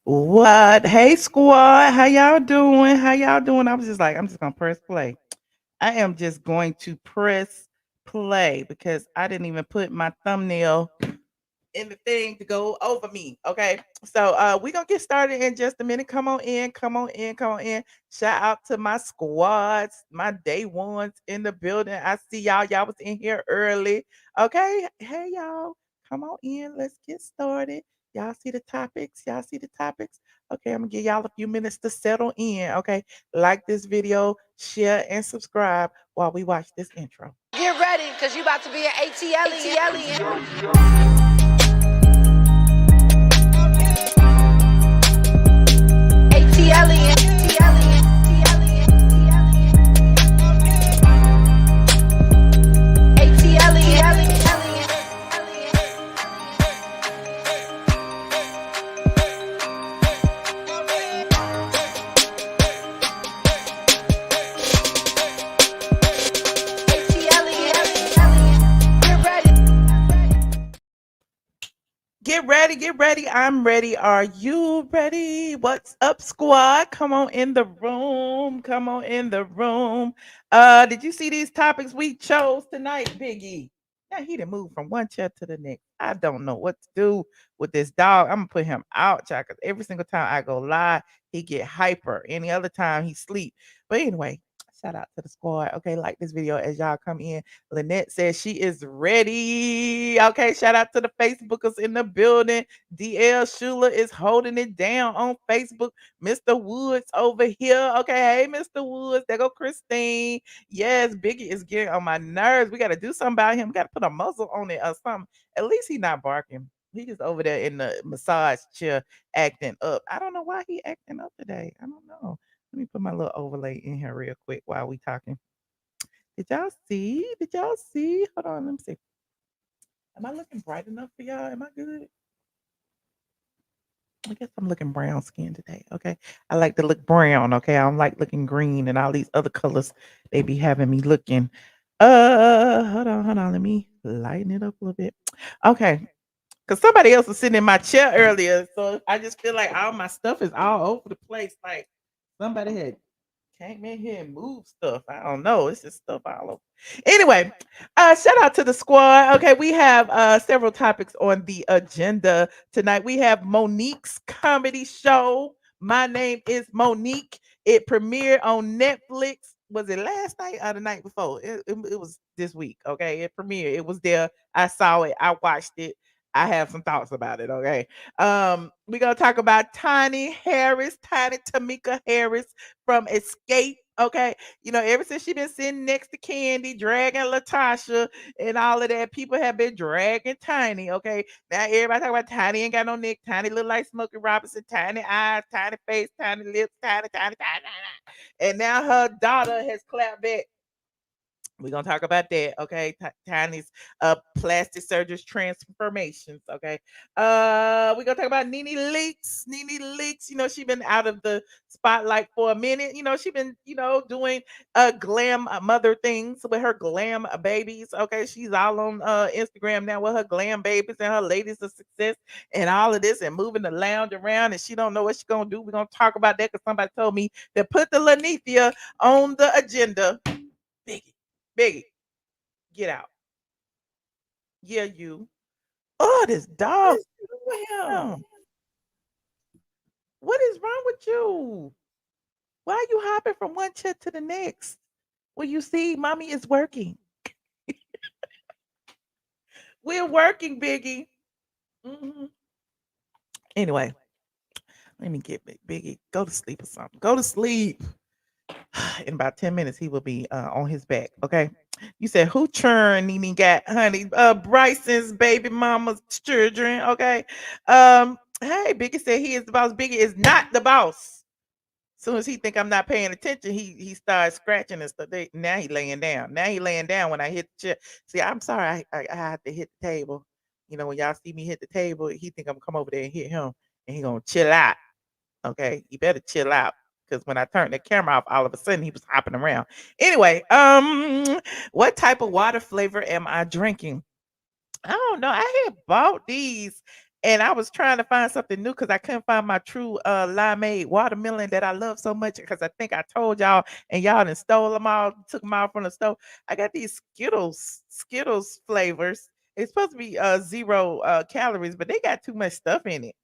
What? Hey, squad. How y'all doing? How y'all doing? I was just like, I'm just going to press play. I am just going to press play because I didn't even put my thumbnail in the thing to go over me. Okay. So we're gonna get started in just a minute. Come on in, come on in, come on in. Shout out to my squads, my day ones in the building. I see y'all. Y'all was in here early. Okay. Hey y'all. Come on in. Let's get started. Y'all see the topics? Y'all see the topics? Okay, I'm gonna give y'all a few minutes to settle in. Okay. Like this video, share, and subscribe while we watch this intro. Get ready, because you about to be an ATLien. ATLien. Get ready, get ready. I'm ready. Are you ready? What's up, squad? Come on in the room. Come on in the room. Did you see these topics we chose tonight, Biggie? Now he done moved from one chair to the next. I don't know what to do with this dog. I'm gonna put him out, child, because every single time I go live, he get hyper. Any other time he sleep. But anyway, shout out to the squad. Okay, like this video as y'all come in. Lynette says she is ready. Okay, shout out to the Facebookers in the building. DL Schuler is holding it down on Facebook. Mr. Woods over here. Okay, hey, Mr. Woods. There go Christine. Yes, Biggie is getting on my nerves. We got to do something about him. We got to put a muzzle on it or something. At least he not barking. He just over there in the massage chair acting up. I don't know why he acting up today. I don't know. Let me put my little overlay in here real quick while we talking. Did y'all see? Did y'all see? Hold on, let me see. Am I looking bright enough for y'all? Am I good? I guess I'm looking brown skin today. Okay. I like to look brown. Okay. I don't like looking green and all these other colors they be having me looking. Hold on. Let me lighten it up a little bit. Okay. Cause somebody else was sitting in my chair earlier. So I just feel like all my stuff is all over the place. Like somebody had came in here and moved stuff. I don't know. It's just stuff all over. Anyway, shout out to the squad. Okay, we have several topics on the agenda tonight. We have MoNique's comedy show. My name is MoNique. It premiered on Netflix. Was it last night or the night before? It was this week. Okay, it premiered. It was there. I saw it. I watched it. I have some thoughts about it. Okay. We're gonna talk about Tiny Tamika Harris from Escape. Okay. You know, ever since she been sitting next to Candy, dragging Latasha and all of that, people have been dragging Tiny. Okay. Now everybody talk about Tiny ain't got no neck. Tiny look like Smokey Robinson. Tiny eyes, tiny face, tiny lips, tiny. And now her daughter has clapped back. We're gonna talk about that, okay? Tiny's plastic surgery's transformations, okay? We're gonna talk about Nene Leakes. Nene Leakes, you know, she been out of the spotlight for a minute. You know, she been, you know, doing glam mother things with her glam babies. Okay, she's all on Instagram now with her glam babies and her ladies of success and all of this and moving the lounge around, and she don't know what she's gonna do. We're gonna talk about that because somebody told me to put the LINNETHIA on the agenda. Biggie. Biggie, get out. Yeah, you. Oh, this dog. Damn. What is wrong with you? Why are you hopping from one chair to the next? Well, you see, mommy is working. We're working, Biggie. Mhm. Anyway, let me get Biggie. Go to sleep or something. Go to sleep. In about 10 minutes, he will be on his back. Okay. You said who churn Nene got, honey? Bryson's baby mama's children. Okay. Hey, Biggie said he is the boss. Biggie is not the boss. Soon as he think I'm not paying attention, he starts scratching and stuff. Now he laying down. Now he laying down when I hit the chair. See, I'm sorry, I have to hit the table. You know, when y'all see me hit the table, he think I'm gonna come over there and hit him, and he gonna chill out. Okay, you better chill out because when I turned the camera off, all of a sudden he was hopping around. Anyway, what type of water flavor am I drinking? I don't know. I had bought these And I was trying to find something new because I couldn't find my true limeade watermelon that I love so much. Because I think I told y'all, and y'all done stole them all, took them out from the stove. I got these Skittles flavors. It's supposed to be zero calories, but they got too much stuff in it.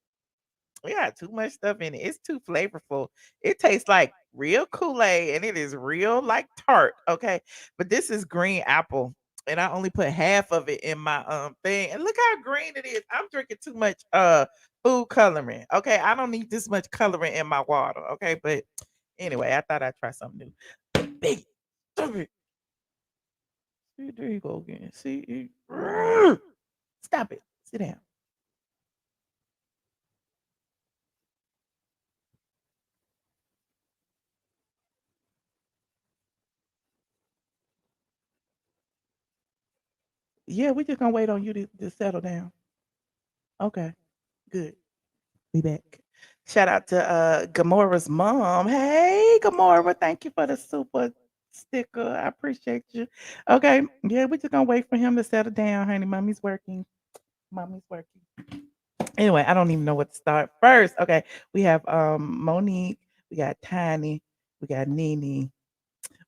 We got too much stuff in it. It's too flavorful. It tastes like real Kool-Aid and it is real like tart. Okay. But this is green apple. And I only put half of it in my thing. And look how green it is. I'm drinking too much food coloring. Okay. I don't need this much coloring in my water. Okay. But anyway, I thought I'd try something new. Baby, stop it. See, there you go again. See, stop it. Sit down. Yeah, we just gonna wait on you to settle down. Okay, good. Be back. Shout out to Gamora's mom. Hey, Gamora, thank you for the super sticker. I appreciate you. Okay, yeah, we just gonna wait for him to settle down, honey. Mommy's working. Mommy's working. Anyway, I don't even know what to start first. Okay, we have MoNique, we got Tiny, we got Nene,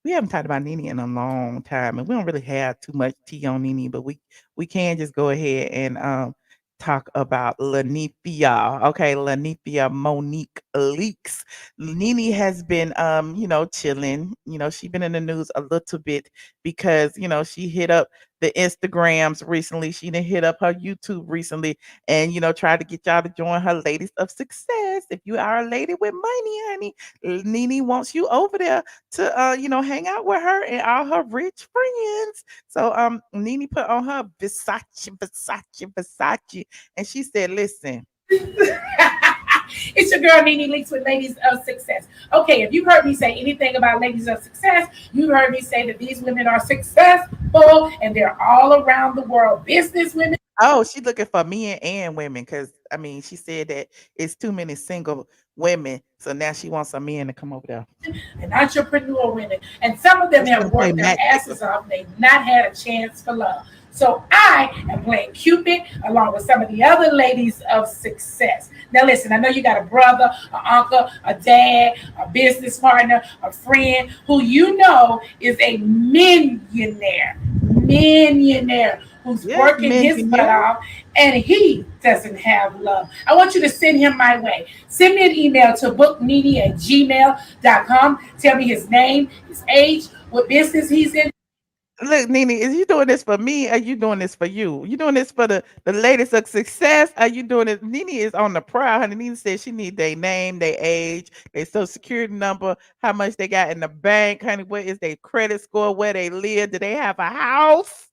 we haven't talked about Nene in a long time, and we don't really have too much tea on Nene, but we can just go ahead and talk about LINNETHIA. Okay, LINNETHIA MoNique Leakes. Nene has been chilling. She's been in the news a little bit because she hit up the Instagrams recently. She done hit up her YouTube recently, and tried to get y'all to join her ladies of success. If you are a lady with money, honey, Nene wants you over there to hang out with her and all her rich friends. So Nene put on her Versace, and she said, listen. It's your girl Nene Leakes with Ladies of Success. Okay, if you've heard me say anything about Ladies of Success, you've heard me say that these women are successful and they're all around the world. Business women. Oh, she looking for men and women because I mean she said that it's too many single women. So now she wants some men to come over there. And entrepreneur women. And some of So them she have gonna play worked their matchmaker. asses off. They've not had a chance for love. So I am playing Cupid along with some of the other ladies of success. Now listen, I know you got a brother, an uncle, a dad, a business partner, a friend who you know is a millionaire who's Yes, working his butt millionaire. off and he doesn't have love. I want you to send him my way. Send me an email to booknini@gmail.com. Tell me his name, his age, what business he's in. Look, Nene, is you doing this for me? Or are you doing this for you? You doing this for the ladies of success? Are you doing it? Nene is on the prowl. Honey, Nene said she need their name, their age, their social security number, how much they got in the bank, honey. What is their credit score? Where they live? Do they have a house?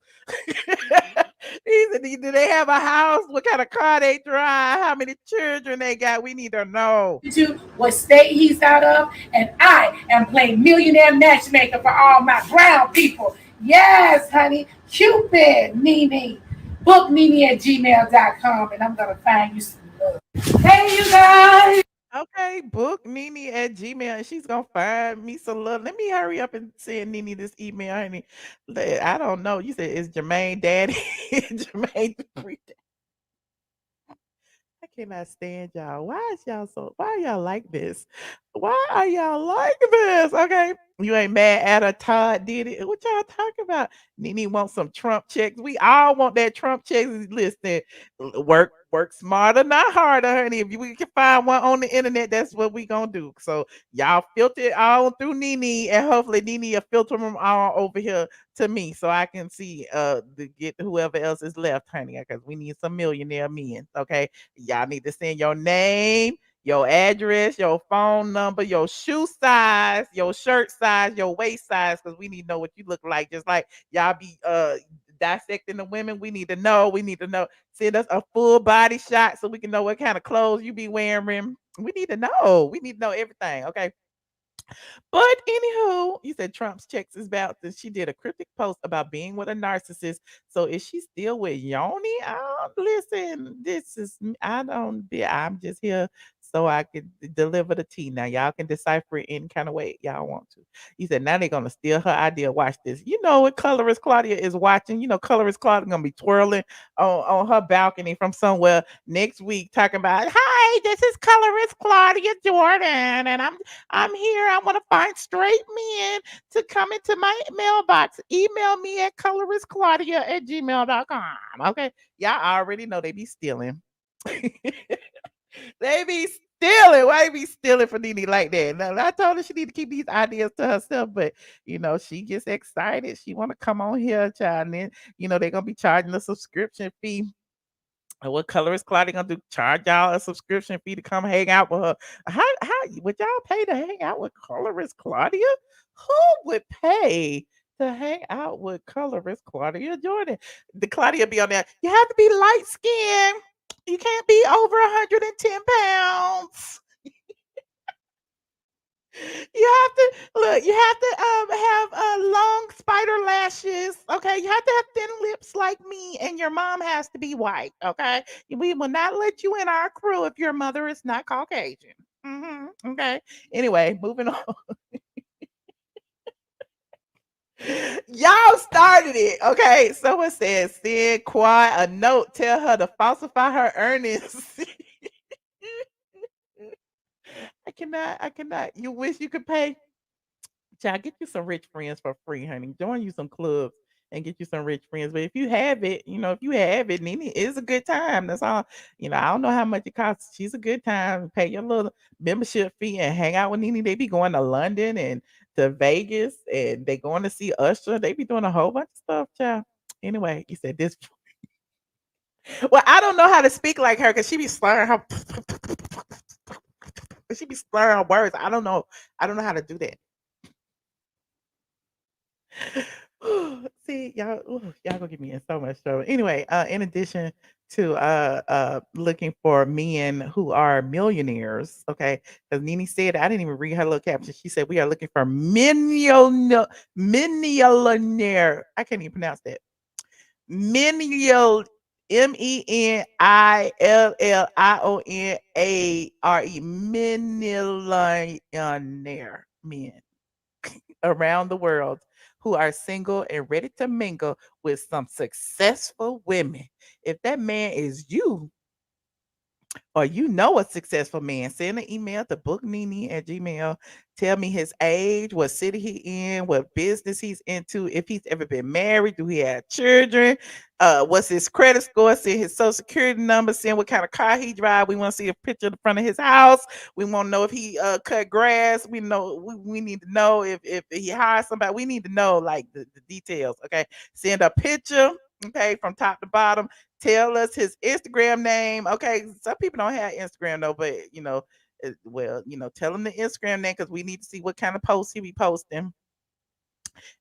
Do they have a house? What kind of car they drive? How many children they got? We need to know. To what state he's out of, and I am playing millionaire matchmaker for all my brown people. Yes, honey, Cupid, Nene. Book Nene@gmail.com, and I'm gonna find you some love. Hey, you guys. Okay, book Nene at Gmail, and she's gonna find me some love. Let me hurry up and send Nene this email, honey. I don't know. You said it's Jermaine Daddy. Jermaine Dupree. I cannot stand y'all. Why are y'all like this? Why are y'all like this? Okay. You ain't mad at her, Todd did it. What y'all talking about? Nene wants some Trump checks. We all want that Trump checks. Listen, work smarter, not harder, honey. If we can find one on the internet, that's what we gonna do. So y'all filter it all through Nene, and hopefully Nene will filter them all over here to me so I can see to get whoever else is left, honey, because we need some millionaire men. Okay. Y'all need to send your name, your address, your phone number, your shoe size, your shirt size, your waist size, because we need to know what you look like. Just like y'all be dissecting the women, we need to know. We need to know. Send us a full body shot so we can know what kind of clothes you be wearing. We need to know. We need to know everything. Okay. But anywho, you said Trump's checks is about that she did a cryptic post about being with a narcissist. So is she still with Yoni? Listen, this is I don't be I'm just here so I could deliver the tea. Now y'all can decipher it any kind of way y'all want to. He said, now they're gonna steal her idea. Watch this. You know what colorist Claudia is watching? You know, colorist Claudia gonna be twirling on her balcony from somewhere next week talking about, hi, this is colorist Claudia Jordan, and I'm here. I want to find straight men to come into my mailbox. Email me at coloristclaudia@gmail.com. Okay. Y'all already know they be stealing. They be stealing. Why they be stealing for Nene like that? Now, I told her she need to keep these ideas to herself, but she gets excited. She want to come on here, child. And then, they're gonna be charging a subscription fee. And what color is Claudia gonna do? Charge y'all a subscription fee to come hang out with her? How would y'all pay to hang out with colorist Claudia? Who would pay to hang out with colorist Claudia Jordan? The Claudia be on there. You have to be light skinned. You can't be over 110 pounds. You have to look. You have to have long spider lashes. Okay, you have to have thin lips like me, and your mom has to be white. Okay, we will not let you in our crew if your mother is not Caucasian. Okay. Anyway, moving on. Y'all started it. Okay, someone says send Quad a note. Tell her to falsify her earnings. I cannot. I cannot. You wish you could pay. Child, get you some rich friends for free, honey. Join you some clubs and get you some rich friends. But if you have it, Nene is a good time. That's all. I don't know how much it costs. She's a good time. Pay your little membership fee and hang out with Nene. They be going to London and to Vegas and they going to see Usher. They be doing a whole bunch of stuff, child. Anyway, you said this. Well, I don't know how to speak like her because she be slurring her. She be slurring her words. I don't know. I don't know how to do that. See, y'all, y'all gonna get me in so much trouble. Anyway, in addition to looking for men who are millionaires, okay, because Nene said I didn't even read her little caption. She said we are looking for millionaire. I can't even pronounce that. Menial Millionaire millionaire men around the world who are single and ready to mingle with some successful women. If that man is you, or a successful man, send an email to booknene@gmail. Tell me his age, what city he in, what business he's into, if he's ever been married, do he have children, what's his credit score, send his social security number, send what kind of car he drive. We want to see a picture of the front of his house. We want to know if he cut grass. We need to know if he hired somebody. We need to know like the details. Okay. Send a picture. Okay, from top to bottom. Tell us his Instagram name. Okay, some people don't have Instagram though, but tell him the Instagram name because we need to see what kind of posts he be posting.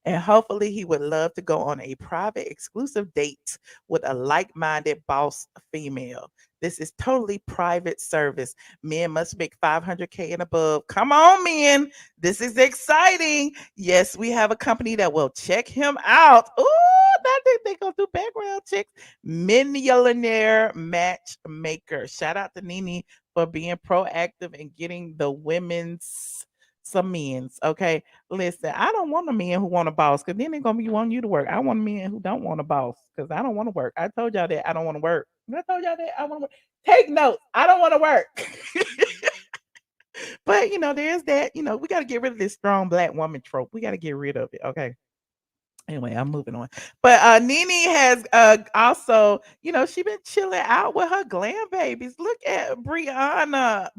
And hopefully he would love to go on a private exclusive date with a like-minded boss female. This is totally private service. Men must make 500K and above. Come on, men. This is exciting. Yes, we have a company that will check him out. Ooh, I think they gonna do background checks. Millionaire matchmaker. Shout out to Nene for being proactive and getting the women's some men's. Okay. Listen, I don't want a man who want a boss because then they're gonna be wanting you to work. I want a man who don't want a boss because I don't want to work. I told y'all that I don't want to work. I told y'all that I want to work. Take notes. I don't want to work. But there's that. We got to get rid of this strong black woman trope. We got to get rid of it. Okay. Anyway, I'm moving on. But Nene has also, she been chilling out with her glam babies. Look at Breasia.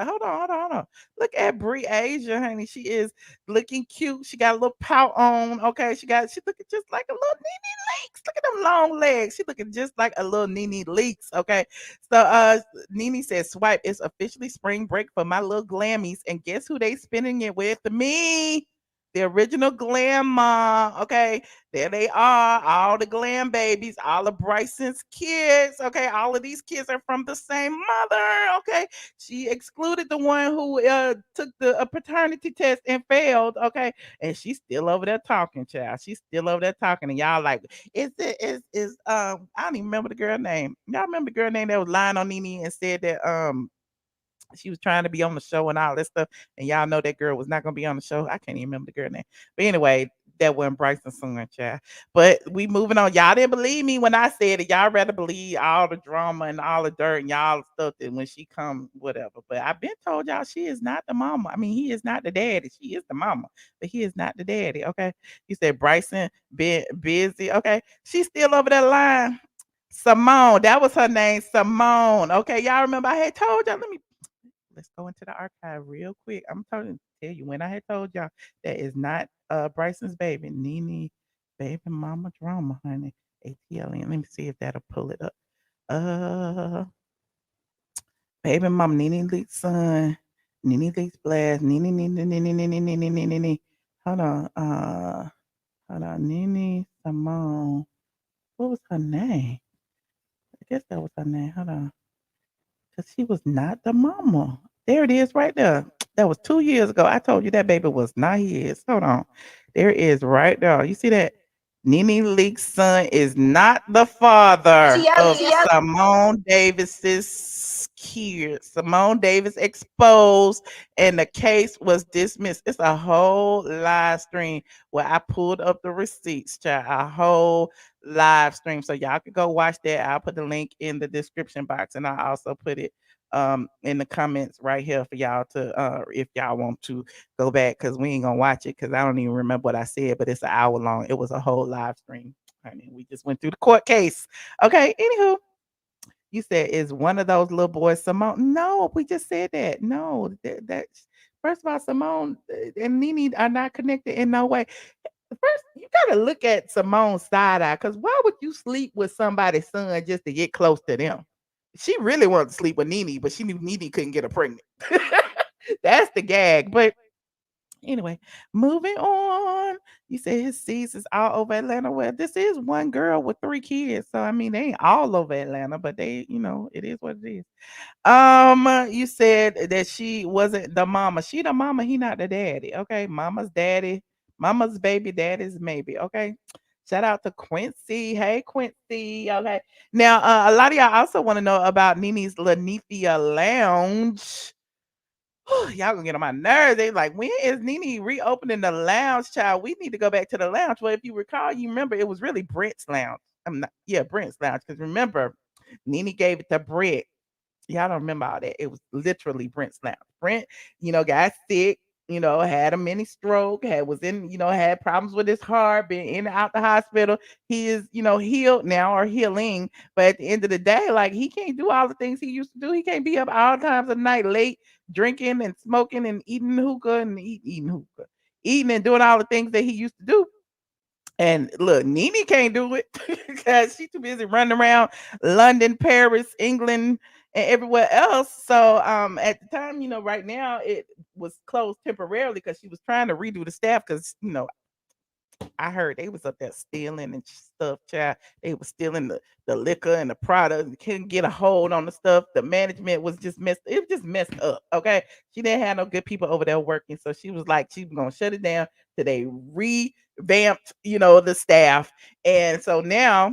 Hold on. Look at Breasia, honey. She is looking cute. She got a little pout on. Okay, she looking just like a little Nene Leakes. Look at them long legs. She looking just like a little Nene Leakes. Okay, so Nene says, "Swipe, it's officially spring break for my little glammies, and guess who they spending it with? Me." The original glam mom. Okay, there they are, all the glam babies, all of Bryson's kids. Okay, all of these kids are from the same mother. Okay, she excluded the one who took the paternity test and failed. Okay, and she's still over there talking, child. She's still over there talking, and y'all like, I don't even remember the girl name. Y'all remember the girl name that was lying on Nene and said that She was trying to be on the show and all that stuff, and y'all know that girl was not gonna be on the show. I can't even remember the girl name, but anyway, that wasn't Bryson's son, child. But we moving on. Y'all didn't believe me when I said it. Y'all rather believe all the drama and all the dirt and y'all stuff that when she come, whatever. But I've been told y'all she is not the mama. I mean, he is not the daddy. She is the mama, but he is not the daddy. Okay. You said Bryson been busy. Okay. She's still over that line. Simone, that was her name, Simone. Okay, y'all remember I had told y'all. Let's go into the archive real quick. I'm telling tell you when I had told y'all that is not Bryson's baby, Nene baby mama drama, honey. ATLN. Let me see if that'll pull it up. Uh baby mama Nene Leakes son, Nene Leakes blast, Nene. Hold on. Hold on, Nene Simone. What was her name? I guess that was her name. Hold on. Because she was not the mama. There it is right there. That was 2 years ago. I told you that baby was not his. Hold on. There it is right there. You see that? Nene Leakes' son is not the father of Simone Davis's kid. Simone Davis exposed and the case was dismissed. It's a whole live stream where I pulled up the receipts, child. A whole live stream. So y'all can go watch that. I'll put the link in the description box and I'll also put it in the comments right here for y'all to if y'all want to go back because we ain't gonna watch it because I don't even remember what I said, but it's an hour long. It was a whole live stream. Honey, we just went through the court case. Okay, anywho, you said is one of those little boys Simone? No, we just said that. No, that first of all, Simone and Nene are not connected in no way. First, you gotta look at Simone's side eye, because why would you sleep with somebody's son just to get close to them? She really wanted to sleep with Nene, but she knew Nene couldn't get her pregnant. That's the gag. But anyway, moving on. You say his seeds is all over Atlanta. Well, this is one girl with 3 kids. So I mean they ain't all over Atlanta, but they, it is what it is. You said that she wasn't the mama. She the mama, he not the daddy. Okay. Mama's daddy, mama's baby, daddy's maybe. Okay. Shout out to Quincy. Hey Quincy. Okay. Now a lot of y'all also want to know about Nene's LINNETHIA Lounge. Y'all gonna get on my nerves. They like, when is Nene reopening the lounge, child? We need to go back to the lounge. Well, if you recall, you remember it was really Brent's lounge. I'm not, yeah, Brent's lounge. Because remember, Nene gave it to Brent. Y'all don't remember all that. It was literally Brent's lounge. Brent, got sick, had a mini stroke, was in, had problems with his heart, been in and out the hospital. He is, healed now or healing. But at the end of the day, like he can't do all the things he used to do. He can't be up all times of the night late, drinking and smoking and eating hookah and eating hookah. Eating and doing all the things that he used to do. And look, Nene can't do it because she's too busy running around London, Paris, England, and everywhere else. So at the time, right now it was closed temporarily because she was trying to redo the staff because I heard they was up there stealing and stuff, child. They was stealing the liquor and the product. Couldn't get a hold on the stuff. The management was just messed. It was just messed up. Okay, she didn't have no good people over there working, so she was like, she was gonna shut it down till they revamped, the staff. And so now,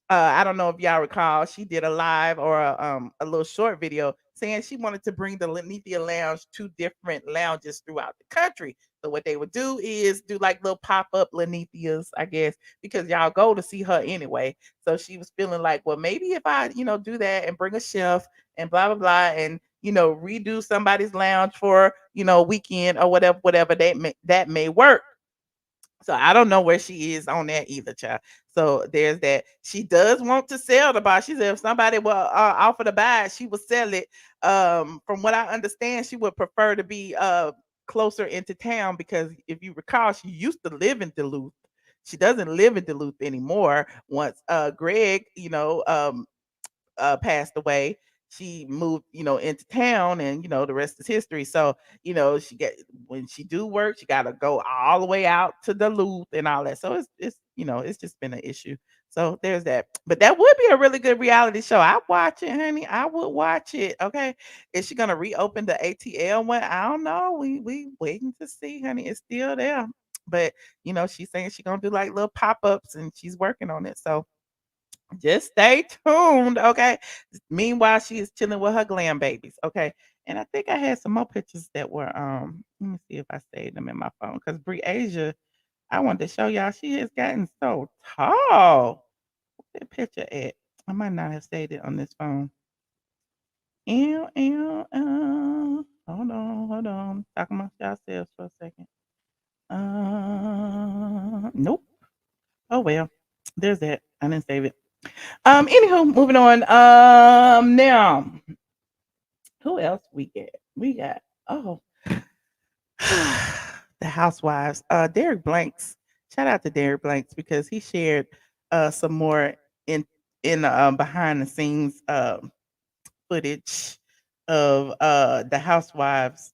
I don't know if y'all recall, she did a live or a little short video saying she wanted to bring the LINNETHIA Lounge to different lounges throughout the country. So what they would do is do like little pop-up LINNETHIAs, I guess, because y'all go to see her anyway. So she was feeling like, well, maybe if I, do that and bring a chef and blah blah blah and redo somebody's lounge for a weekend or whatever that may work. So I don't know where she is on that either, child. So there's that. She does want to sell the bar. She said if somebody will offer to buy it, she will sell it. From what I understand, she would prefer to be closer into town because if you recall, she used to live in Duluth. She doesn't live in Duluth anymore. Once Greg, passed away, she moved, into town, and the rest is history. So, she get when she do work, she got to go all the way out to Duluth and all that. So it's just been an issue. So there's that. But that would be a really good reality show. I watch it, honey. I would watch it. Okay, is she gonna reopen the ATL one? I don't know. We waiting to see, honey. It's still there, but she's saying she's gonna do like little pop ups, and she's working on it. So just stay tuned, okay? Meanwhile, she is chilling with her glam babies, okay? And I think I had some more pictures that were let me see if I saved them in my phone because Brie Asia, I wanted to show y'all she has gotten so tall. Where's that picture at? I might not have saved it on this phone. Ew, ew, hold on. Talk amongst yourselves for a second. Nope. Oh well. There's that. I didn't save it. Anywho, moving on. Now, who else we get? We got oh the housewives. Derek Blanks. Shout out to Derek Blanks because he shared some more in behind the scenes footage of the housewives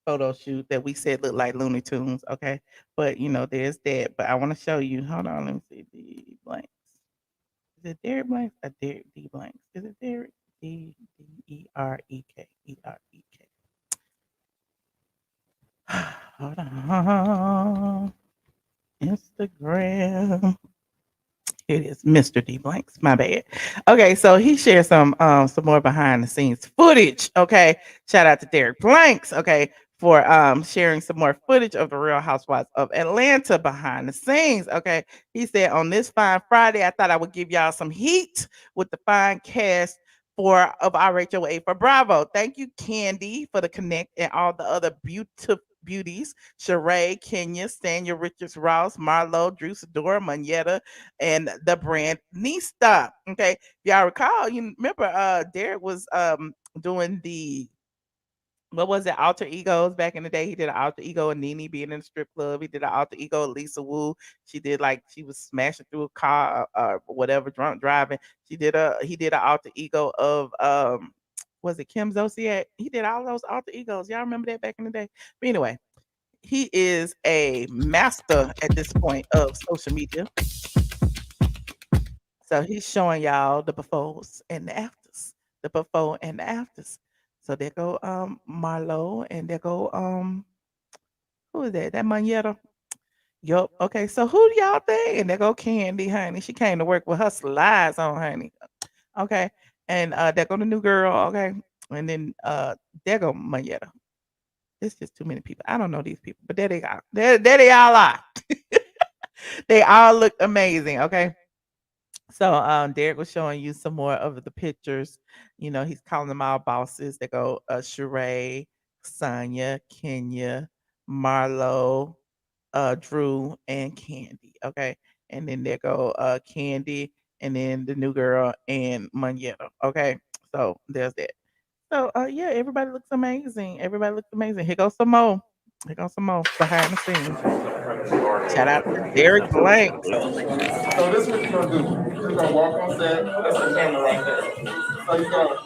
photo shoot that we said looked like Looney Tunes. Okay, but there's that. But I want to show you. Hold on, let me see the Blanks. Is it Derek Blanks or Derek D Blanks? Is it Derek Derek? Hold on. Instagram. Here it is, Mr. D Blanks. My bad. Okay, so he shared some more behind the scenes footage. Okay. Shout out to Derek Blanks, okay, for sharing some more footage of the Real Housewives of Atlanta behind the scenes. Okay. He said on this fine Friday, I thought I would give y'all some heat with the fine cast of RHOA for Bravo. Thank you, Candy, for the connect and all the other beautiful beauties. Sheree, Kenya, Sanya Richards Ross, Marlo, Drew Sidora, Manetta, and the brand Nista. Okay. If y'all recall, you remember Derek was doing the what was it, alter egos back in the day. He did an alter ego of Nene being in the strip club. He did an alter ego of Lisa Wu. She did like she was smashing through a car whatever, drunk driving. He did an alter ego of was it Kim Zolciak? He did all those alter egos. Y'all remember that back in the day? But anyway, he is a master at this point of social media. So he's showing y'all the befores and the afters. The before and the afters. So there go Marlo and there go who is that? That Manetta. Yup. Okay, so who do y'all think? And there go Candy, honey. She came to work with her slides on, honey. Okay. And there go the new girl, okay. And then there go Manetta. It's just too many people. I don't know these people, but there they are. There they all are. They all look amazing, okay. So Derek was showing you some more of the pictures. He's calling them all bosses. They go Sheree, Sonya, Kenya, Marlo, Drew, and Candy. Okay. And then there go Candy and then the new girl and Manetta. Okay. So there's that. So yeah, everybody looks amazing. Everybody looks amazing. Here goes some more. Here goes some more behind the scenes. Shout out to Derek Blanks. So this is what you're gonna do. You're gonna walk on set. That's the camera right there. So you're gonna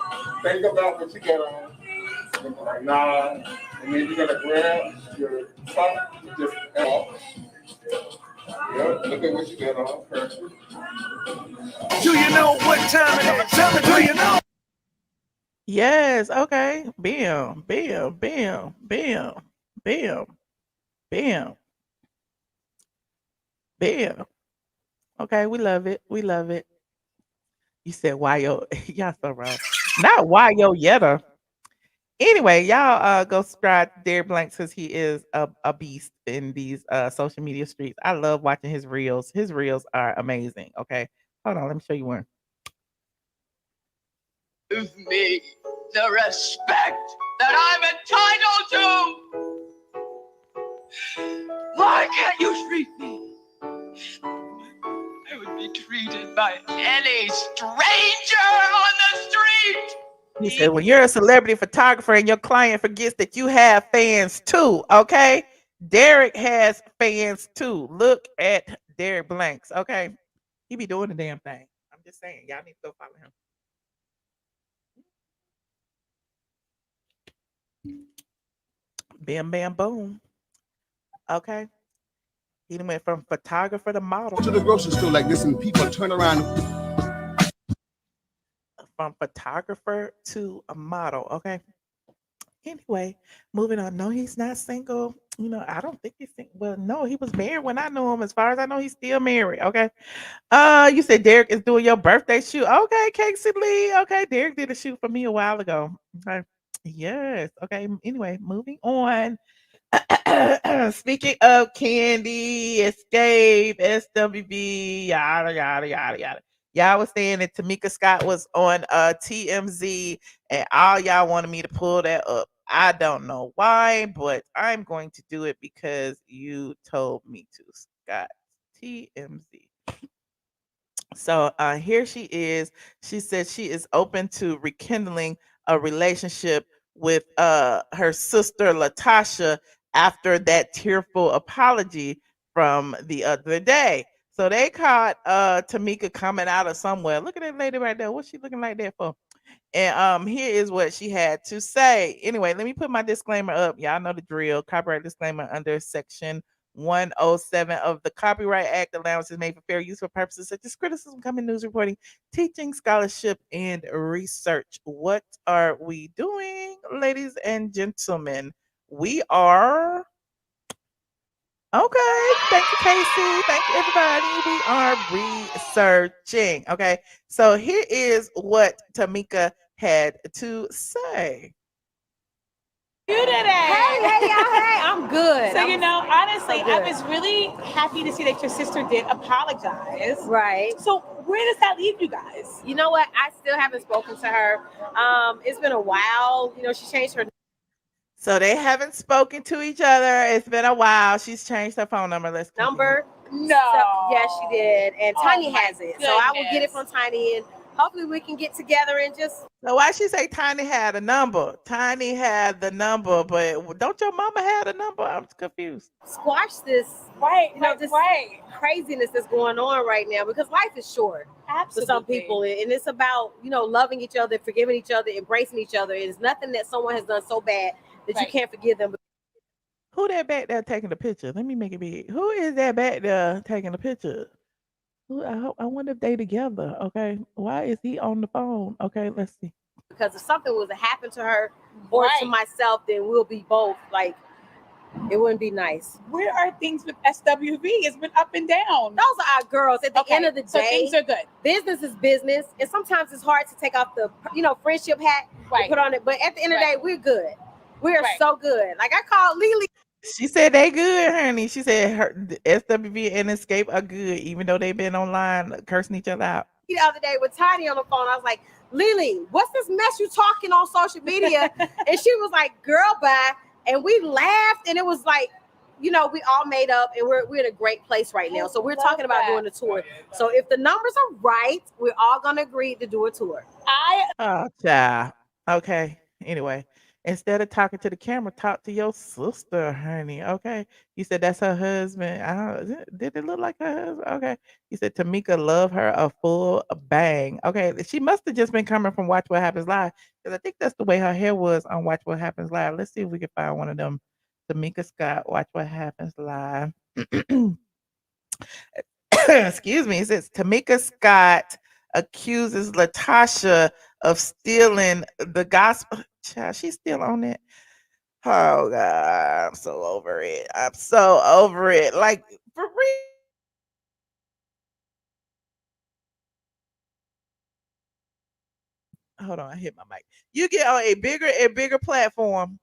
think about what you got on. You're gonna like nod, and then you're gonna grab your top, just off. Yep. Look at what you got on. Perfect. Do you know what time it is? Tell me, do you know? Yes. Okay. Bam. Bam. Bam. Bam. Bam. Bam. Bam. Okay. We love it. We love it. You said why yo? Y'all so wrong. Not why yo Yetta. Anyway, y'all go subscribe to Derek Blanks because he is a beast in these social media streets. I love watching his reels. His reels are amazing. Okay. Hold on, let me show you one. Give me the respect that I'm entitled to. Why can't you treat me? I would be treated by any stranger on the street. He said, when you're a celebrity photographer and your client forgets that you have fans too, okay? Derek has fans too. Look at Derek Blanks, okay? He be doing the damn thing. I'm just saying, y'all need to go follow him. Bam, bam, boom. Okay. He done went from photographer to model. To the grocery store like this, and people turn around. From photographer to a model, okay? Anyway, moving on. No, he's not single. I don't think he's single. Well, no, he was married when I knew him. As far as I know, he's still married. Okay. You said Derek is doing your birthday shoot. Okay, Casey Lee. Okay, Derek did a shoot for me a while ago. Okay. Yes. Okay. Anyway, moving on. Speaking of Candy, Escape, SWB, yada yada yada yada. Y'all was saying that Tamika Scott was on TMZ, and all y'all wanted me to pull that up. I don't know why, but I'm going to do it because you told me to. Scott, TMZ. So here she is. She said she is open to rekindling a relationship with her sister Latasha after that tearful apology from the other day. So they caught Tamika coming out of somewhere. Look at that lady right there. What's she looking like that for? And here is what she had to say. Anyway, let me put my disclaimer up. Y'all know the drill. Copyright disclaimer under section 107 of the Copyright Act. Allowance is made for fair use for purposes such as criticism, coming news reporting, teaching, scholarship, and research. What are we doing, ladies and gentlemen? We are okay. Thank you, Casey. Thank you, everybody. We are researching. Okay. So here is what Tamika had to say. You today. Hey, y'all. Hey, I'm good. So, honestly, so I good. was really happy to see that your sister did apologize. Right. So, where does that leave you guys? You know what? I still haven't spoken to her. It's been a while. She changed her So they haven't spoken to each other. It's been a while. She's changed her phone number. Let's continue. number. No. So, yes, she did. And Oh Tiny my has it. So I will get it goodness. from Tiny, and hopefully we can get together and just So why she say Tiny had a number? Tiny had the number, but don't your mama have a number? I'm confused. squash this Right, this right. craziness that's going on right now, because life is short for Absolutely. some people, and it's about loving each other, forgiving each other, embracing each other. It's nothing that someone has done so bad that you Right. can't forgive them. Who that back there taking the picture? Let me make it big. Who is that back there taking the picture? I wonder if they together. Okay, why is he on the phone? Okay, let's see. Because if something was to happen to her or to Right. myself, then we'll be both like, it wouldn't be nice. Where are things with SWV? It's been up and down. Those are our girls. At the end of the day, so things are good. business is business, and sometimes it's hard to take off the friendship hat Right. and put on it. But at the end of the day, Right. we're good. We are Right. so good. Like I called Lily She said they good, honey. She said the SWV and Escape are good, even though they've been online cursing each other out. the other day with Tiny on the phone. I was like, Lily, what's this mess you talking on social media? And she was like, girl, bye. And we laughed, and it was like, we all made up, and we're in a great place right now. So we're talking about doing a tour. So if the numbers are right, we're all gonna agree to do a tour. Oh, child. Okay. Anyway, instead of talking to the camera, talk to your sister, honey. Okay. You said that's her husband. I don't, did it look like her husband? Okay. You said Tamika love her a full bang. Okay. She must have just been coming from Watch What Happens Live, because I think that's the way her hair was on Watch What Happens Live. Let's see if we can find one of them. Tamika Scott, Watch What Happens Live. Excuse me. It says Tamika Scott accuses Latasha of stealing the gospel. Child, she's still on it. Oh God, I'm so over it. I'm so over it. Like for real. Hold on, I hit my mic. You get on a bigger and bigger platform,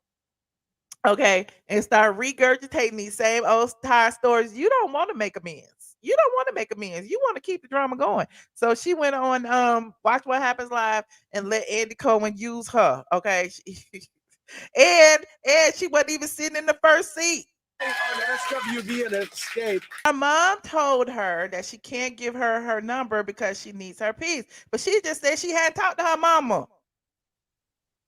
okay, and start regurgitating these same old tired stories. You don't want to make amends. You don't want to make amends. You want to keep the drama going. So she went on Watch What Happens Live and let Andy Cohen use her. Okay. And she wasn't even sitting in the first seat. On SWV and Escape. Her mom told her that she can't give her her number because she needs her peace. But she just said she hadn't talked to her mama.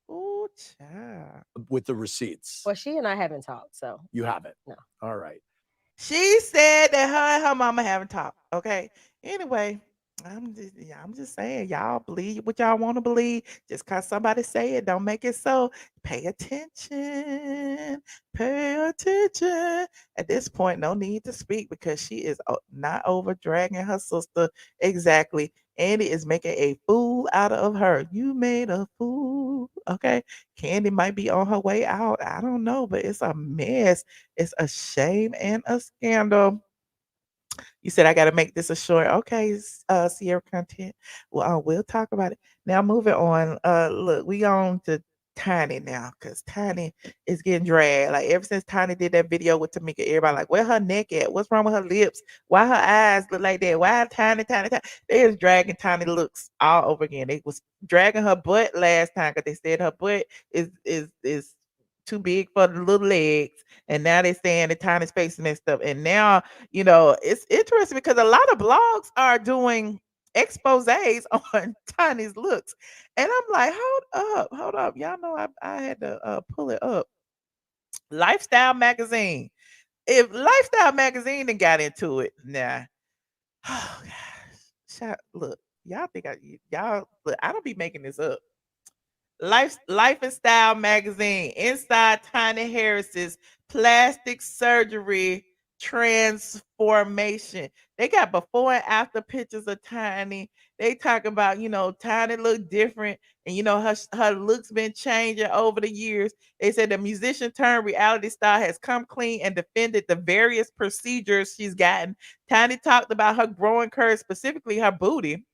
Ooh, child. With the receipts. Well, she and I haven't talked, so You haven't? No. All right. She said that her and her mama haven't talked. Okay. Anyway, I'm just saying, y'all believe what y'all want to believe. Just cause somebody say it, don't make it so. Pay attention. Pay attention. At this point, no need to speak because she is not over dragging her sister. Exactly. Andy is making a fool out of her. You made a fool. Okay. Candy might be on her way out. I don't know, but it's a mess. It's a shame and a scandal. You said I got to make this a short. Okay, Sierra content. Well, we'll talk about it now. Moving on. Look, we on to Tiny now, because Tiny is getting dragged. Like ever since Tiny did that video with Tamika, everybody like, where her neck at? What's wrong with her lips? Why her eyes look like that? Why Tiny? They is dragging Tiny looks all over again. They was dragging her butt last time because they said her butt is too big for the little legs. And now they saying the Tiny's facing that stuff. And now, it's interesting because a lot of blogs are doing exposés on Tiny's looks. And I'm like, hold up. Y'all know I had to pull it up. Lifestyle magazine. If Lifestyle magazine done got into it, nah. Oh gosh. Look, y'all think y'all look, I don't be making this up. Life and Style magazine, inside Tiny Harris's plastic surgery transformation. They got before and after pictures of Tiny. They talk about, Tiny look different, and her looks been changing over the years. They said the musician turned reality star has come clean and defended the various procedures she's gotten. Tiny talked about her growing curves, specifically her booty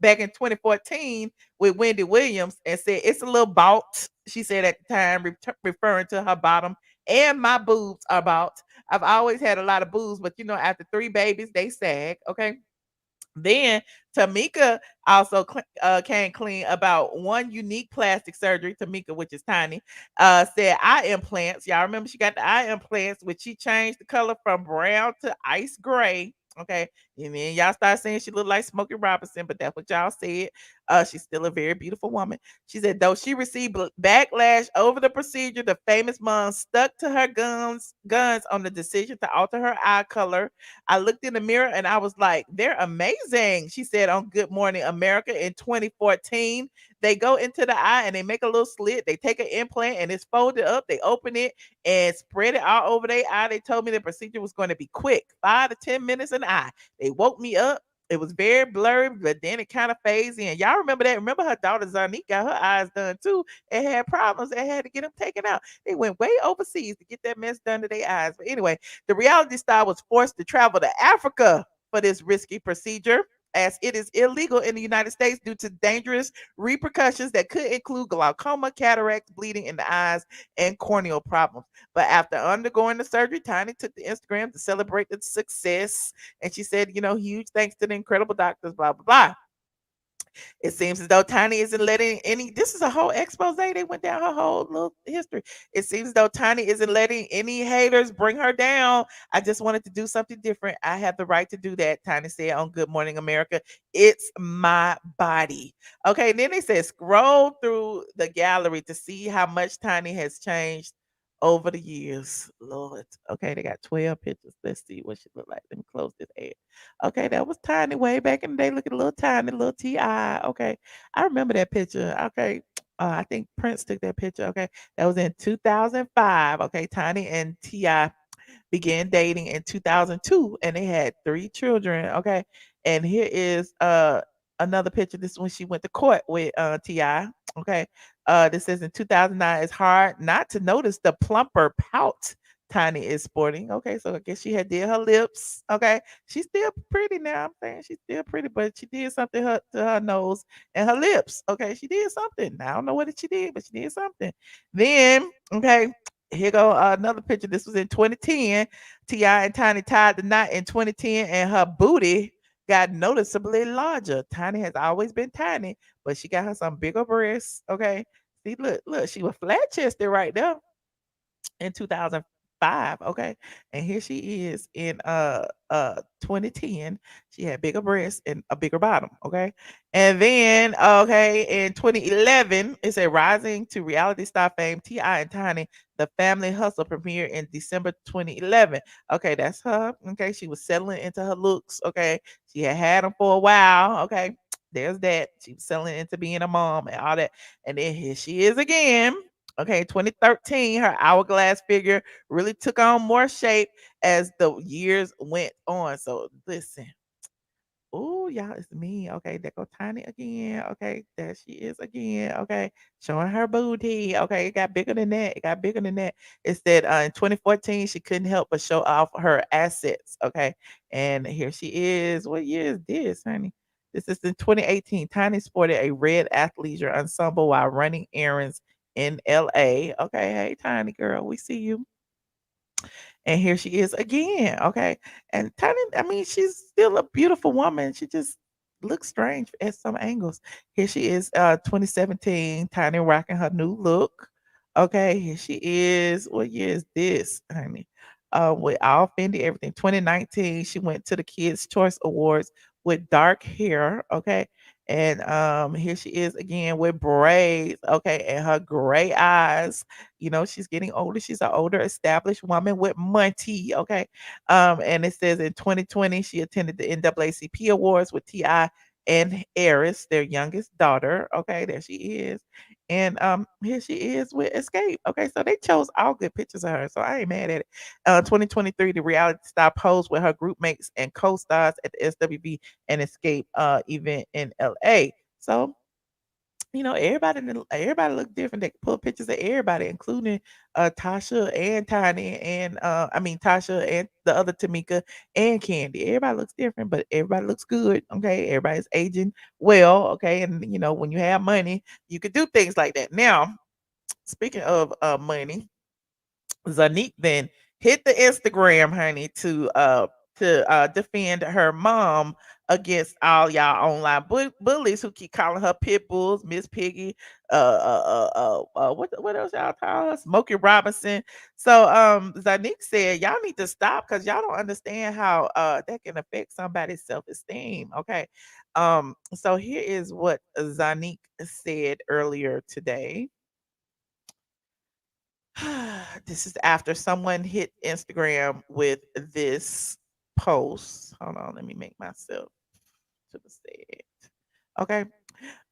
back in 2014 with Wendy Williams, and said it's a little bought. She said at the time, referring to her bottom, and my boobs are bought. I've always had a lot of boobs, but after 3 babies, they sag. Okay. Then Tamika also came clean about one unique plastic surgery. Tamika, which is Tiny, said eye implants. Y'all remember she got the eye implants, which she changed the color from brown to ice gray. Okay. And then y'all start saying she looked like Smokey Robinson, but that's what y'all said. She's still a very beautiful woman. She said, though she received backlash over the procedure, the famous mom stuck to her guns on the decision to alter her eye color. I looked in the mirror and I was like, they're amazing. She said on Good Morning America in 2014. They go into the eye and they make a little slit. They take an implant and it's folded up. They open it and spread it all over their eye. They told me the procedure was going to be quick, 5 to 10 minutes an eye. They woke me up. It was very blurry, but then it kind of phased in. Y'all remember that? Remember her daughter Zanique got her eyes done too and had problems and had to get them taken out. They went way overseas to get that mess done to their eyes. But anyway, the reality star was forced to travel to Africa for this risky procedure, as it is illegal in the United States due to dangerous repercussions that could include glaucoma, cataracts, bleeding in the eyes, and corneal problems. But after undergoing the surgery, Tiny took to Instagram to celebrate the success. And she said, huge thanks to the incredible doctors, blah, blah, blah. It seems as though Tiny isn't letting any, this is a whole expose. They went down her whole little history. It seems as though Tiny isn't letting any haters bring her down. I just wanted to do something different. I have the right to do that, Tiny said on Good Morning America. It's my body. Okay, and then they said scroll through the gallery to see how much Tiny has changed over the years. Lord. Okay, they got 12 pictures. Let's see what she look like. Let me close this ad. Okay, that was Tiny way back in the day. Look at little Tiny, little Ti. Okay, I remember that picture. Okay, I think Prince took that picture. Okay, that was in 2005. Okay, Tiny and Ti began dating in 2002, and they had 3 children. Okay, and here is another picture. This one she went to court with Ti. Okay, this says in 2009. It's hard not to notice the plumper pout Tiny is sporting. Okay, so I guess she had did her lips. Okay, she's still pretty now. I'm saying she's still pretty, but she did something to her nose and her lips. Okay, she did something. I don't know what she did, but she did something. Then, okay, here go another picture. This was in 2010. Ti and Tiny tied the knot in 2010, and her booty got noticeably larger. Tiny has always been tiny, but she got her some bigger breasts. Okay, see, look, she was flat chested right there in 2005. Okay, and here she is in 2010. She had bigger breasts and a bigger bottom. Okay, and then in 2011, it's a rising to reality star fame. Ti and Tiny, the family hustle, premiered in December 2011. Okay, that's her. Okay, she was settling into her looks. Okay, she had them for a while. Okay, there's that. She was settling into being a mom and all that, and then here she is again. Okay, 2013, her hourglass figure really took on more shape as the years went on. So listen. Oh, y'all, it's me. Okay, there go Tiny again. Okay, there she is again. Okay, showing her booty. Okay, it got bigger than that. It got bigger than that. It said in 2014 she couldn't help but show off her assets. Okay, and here she is. What year is this, honey? This is in 2018. Tiny sported a red athleisure ensemble while running errands in LA. Okay, hey Tiny girl, we see you. And here she is again. Okay. And Tiny, I mean, she's still a beautiful woman. She just looks strange at some angles. Here she is, 2017, Tiny rocking her new look. Okay. Here she is. What year is this, honey? With all Fendi, everything. 2019, she went to the Kids' Choice Awards with dark hair. Okay. And here she is again with braids. Okay. And her gray eyes. You know, she's getting older. She's an older, established woman with money. Okay. And it says in 2020, she attended the NAACP Awards with T.I. and Eris, their youngest daughter. Okay, there she is. And here she is with Escape. Okay, so they chose all good pictures of her. So I ain't mad at it. 2023, the reality star posed with her group mates and co-stars at the SWV and Escape event in LA. So everybody look different. They pull pictures of everybody, including Tasha and Tiny, and I mean Tasha and the other Tamika and Candy. Everybody looks different, but everybody looks good. Okay, everybody's aging well. Okay, and when you have money, you could do things like that. Now, speaking of money, Zanique then hit the Instagram, honey, to defend her mom against all y'all online bullies who keep calling her pit bulls, Miss Piggy, what else y'all call her? Smokey Robinson. So Zanique said y'all need to stop because y'all don't understand how that can affect somebody's self-esteem. Okay. So here is what Zanique said earlier today. This is after someone hit Instagram with this post. Hold on, let me make myself to the side. Okay.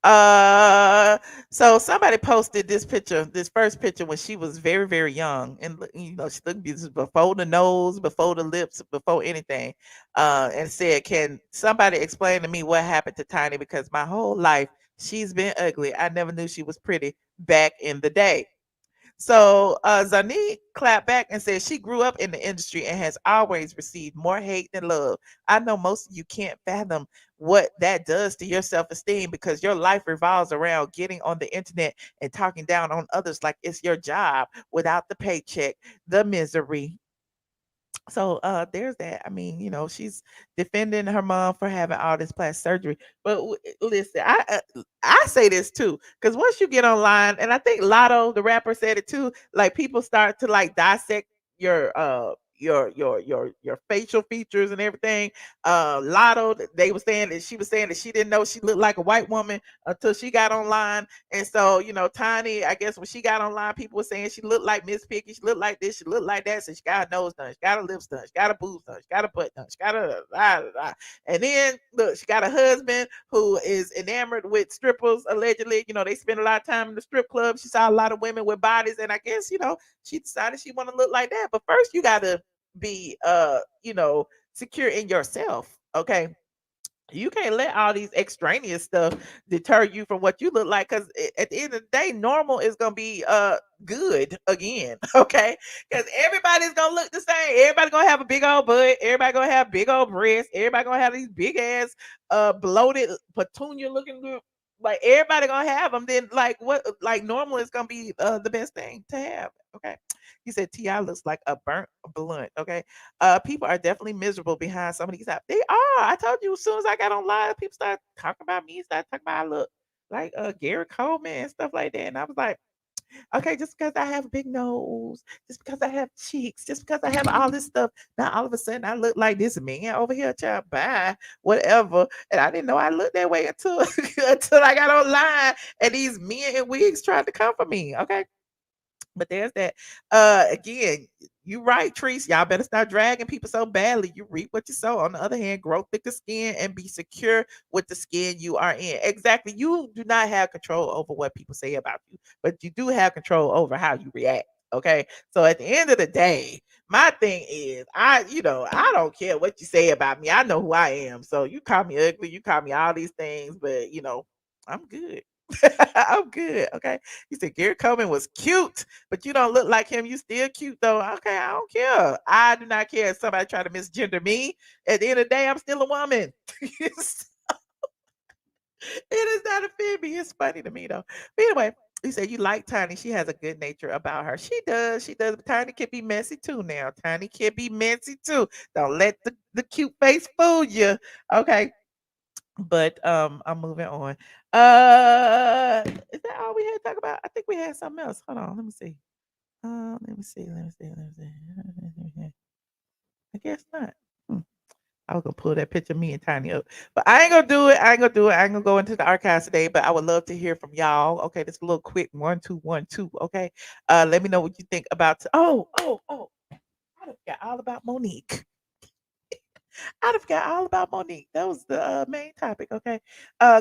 Uh, so somebody posted this picture, this first picture when she was very, very young, and she looked beautiful before the nose, before the lips, before anything. And said, "Can somebody explain to me what happened to Tiny? Because my whole life she's been ugly. I never knew she was pretty back in the day." So Zani clapped back and said she grew up in the industry and has always received more hate than love. I know most of you can't fathom what that does to your self-esteem because your life revolves around getting on the internet and talking down on others like it's your job without the paycheck, the misery. So there's that. I mean, she's defending her mom for having all this plastic surgery. But listen, I say this too, because once you get online, and I think Lotto, the rapper, said it too. Like people start to like dissect your facial features and everything. Lotto, they were saying that she was saying that she didn't know she looked like a white woman until she got online. And so, Tiny, I guess when she got online, people were saying she looked like Miss Piggy, she looked like this, she looked like that. So she got her nose done, she got her lips done, she got her boobs done, she got her butt done, she got her and then look, she got a husband who is enamored with strippers, allegedly. They spend a lot of time in the strip club. She saw a lot of women with bodies, and I guess, she decided she want to look like that. But first you gotta be secure in yourself. Okay, you can't let all these extraneous stuff deter you from what you look like, because at the end of the day, normal is gonna be good again. Okay, because everybody's gonna look the same. Everybody gonna have a big old butt, everybody gonna have big old breasts, everybody gonna have these big ass bloated petunia looking good. Like everybody gonna have them. Then like what, like normal is gonna be the best thing to have. Okay, he said Ti looks like a burnt blunt. Okay, people are definitely miserable behind some of these apps. They are. I told you as soon as I got online, people started talking about me, started talking about I look like Gary Coleman and stuff like that. And I was like, okay, just because I have a big nose, just because I have cheeks, just because I have all this stuff, now all of a sudden I look like this man over here, child, bye, whatever. And I didn't know I looked that way until until I got online and these men in wigs tried to come for me. Okay. But there's that. Again, you right, Treese. Y'all better start dragging people so badly. You reap what you sow. On the other hand, grow thicker skin and be secure with the skin you are in. Exactly. You do not have control over what people say about you, but you do have control over how you react. Okay. So at the end of the day, my thing is, I don't care what you say about me. I know who I am. So you call me ugly, you call me all these things, but I'm good. I'm good. Okay. You said Gary Coleman was cute, but you don't look like him. You still cute though. Okay, I don't care. I do not care if somebody try to misgender me. At the end of the day, I'm still a woman. It is not offend me. It's funny to me though. But anyway, You said you like Tiny. She has a good nature about her. She does. She does. But Tiny can be messy too now. Tiny can be messy too. Don't let the cute face fool you. Okay. But I'm moving on. Is that all we had to talk about? I think we had something else. Hold on, let me see. Let me see. Let me see. Let me see. I guess not. Hmm. I was gonna pull that picture of me and Tiny up, but I ain't gonna do it. I ain't gonna do it. I ain't gonna go into the archives today. But I would love to hear from y'all. Okay, this little quick 1 2 1 2. Okay, let me know what you think about. Oh! I forgot all about MoNique. I forgot all about MoNique. That was the main topic. Okay.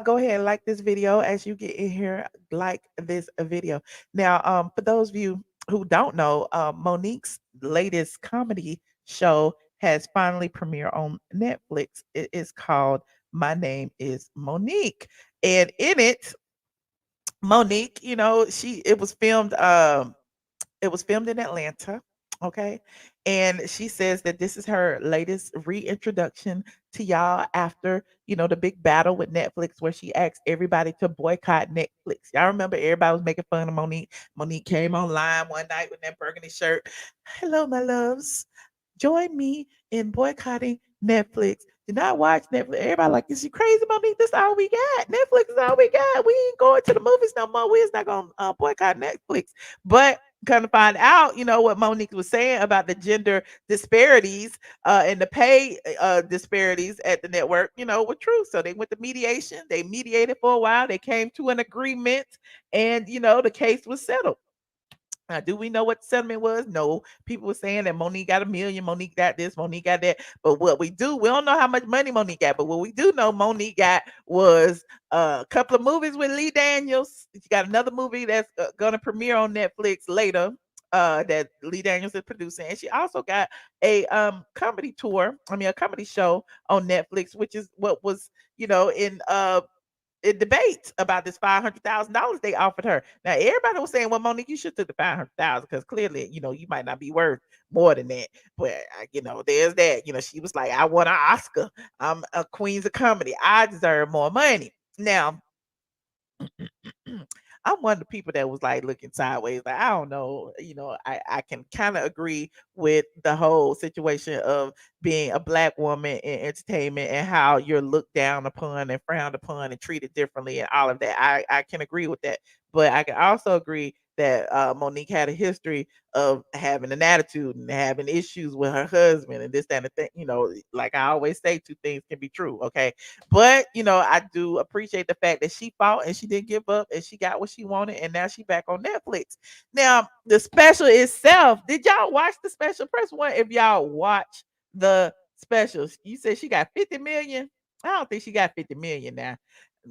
Go ahead and like this video as you get in here. Like this video. Now, for those of you who don't know, MoNique's latest comedy show has finally premiered on Netflix. It is called My Name is MoNique. And in it, MoNique, it was filmed in Atlanta. Okay. And she says that this is her latest reintroduction to y'all after, the big battle with Netflix where she asked everybody to boycott Netflix. Y'all remember everybody was making fun of MoNique. MoNique came online one night with that burgundy shirt. Hello, my loves. Join me in boycotting Netflix. Do not watch Netflix. Everybody like, is you crazy, MoNique? This all we got. Netflix is all we got. We ain't going to the movies no more. We're not going to boycott Netflix. But kind of find out, what MoNique was saying about the gender disparities and the pay disparities at the network, were true. So they went to mediation. They mediated for a while. They came to an agreement, and the case was settled. Now, do we know what the settlement was? No. People were saying that MoNique got 1 million, MoNique got this, MoNique got that. But what we don't know how much money MoNique got. But what we do know MoNique got was a couple of movies with Lee Daniels. She got another movie that's going to premiere on Netflix later. That Lee Daniels is producing, and she also got a comedy tour. I mean, a comedy show on Netflix, which is what was in debate about this $500,000 they offered her. Now everybody was saying, "Well, MoNique, you should took the 500,000 because clearly, you might not be worth more than that." But there's that. She was like, "I want an Oscar. I'm a Queens of Comedy. I deserve more money." Now I'm one of the people that was like looking sideways. Like, I don't know. I can kind of agree with the whole situation of being a black woman in entertainment and how you're looked down upon and frowned upon and treated differently and all of that. I can agree with that. But I can also agree that MoNique had a history of having an attitude and having issues with her husband and this, that, and the thing. Like I always say, two things can be true. Okay. But I do appreciate the fact that she fought and she didn't give up and she got what she wanted and now she back on Netflix. Now, the special itself, did y'all watch the special? Press one if y'all watch the specials. You said she got 50 million. I don't think she got 50 million now.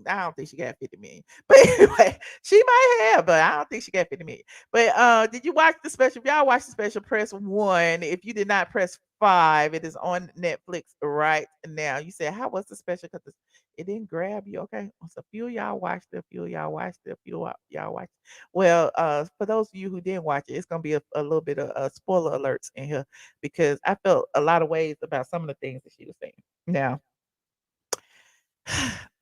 I don't think she got 50 million. But anyway, she might have, but I don't think she got 50 million. But did you watch the special? If y'all watch the special, press one. If you did not, press five. It is on Netflix right now. You said, how was the special? Because it didn't grab you. Okay. So a few of y'all watched it, a few of y'all watched it, a few of y'all watched it. Well, for those of you who didn't watch it, it's gonna be a little bit of spoiler alerts in here because I felt a lot of ways about some of the things that she was saying. Now,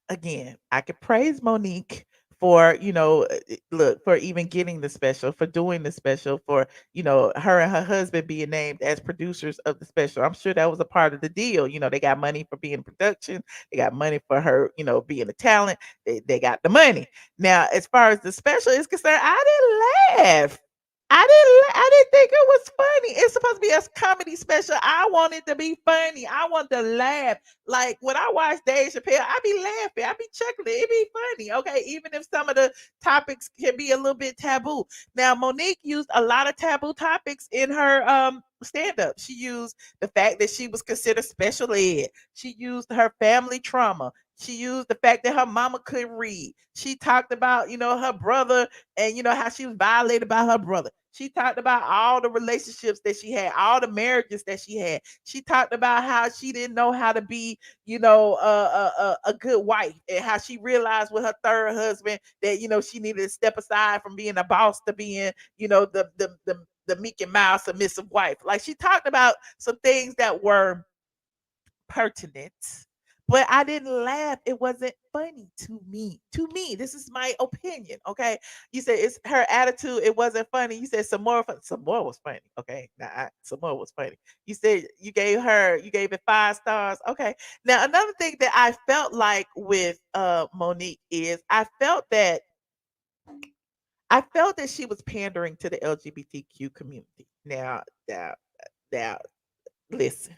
again, I could praise MoNique for, look, for even getting the special, for doing the special, for, her and her husband being named as producers of the special. I'm sure that was a part of the deal. They got money for being in production, they got money for her, being a talent. They got the money. Now, as far as the special is concerned, I didn't laugh. I didn't think it was funny. It's supposed to be a comedy special. I want it to be funny. I want to laugh. Like when I watch Dave Chappelle, I be laughing. I be chuckling. It be funny. Okay. Even if some of the topics can be a little bit taboo. Now, MoNique used a lot of taboo topics in her stand-up. She used the fact that she was considered special ed. She used her family trauma. She used the fact that her mama couldn't read. She talked about, her brother and how she was violated by her brother. She talked about all the relationships that she had, all the marriages that she had. She talked about how she didn't know how to be, a good wife, and how she realized with her third husband that she needed to step aside from being a boss to being, the meek and mild submissive wife. Like she talked about some things that were pertinent, but I didn't laugh. It wasn't funny to me. To me, this is my opinion. Okay, you said it's her attitude. It wasn't funny. You said some more was funny. Okay, now some more was funny. You said you gave it 5 stars. Okay, now another thing that I felt like with MoNique is I felt that she was pandering to the LGBTQ community. Now, listen.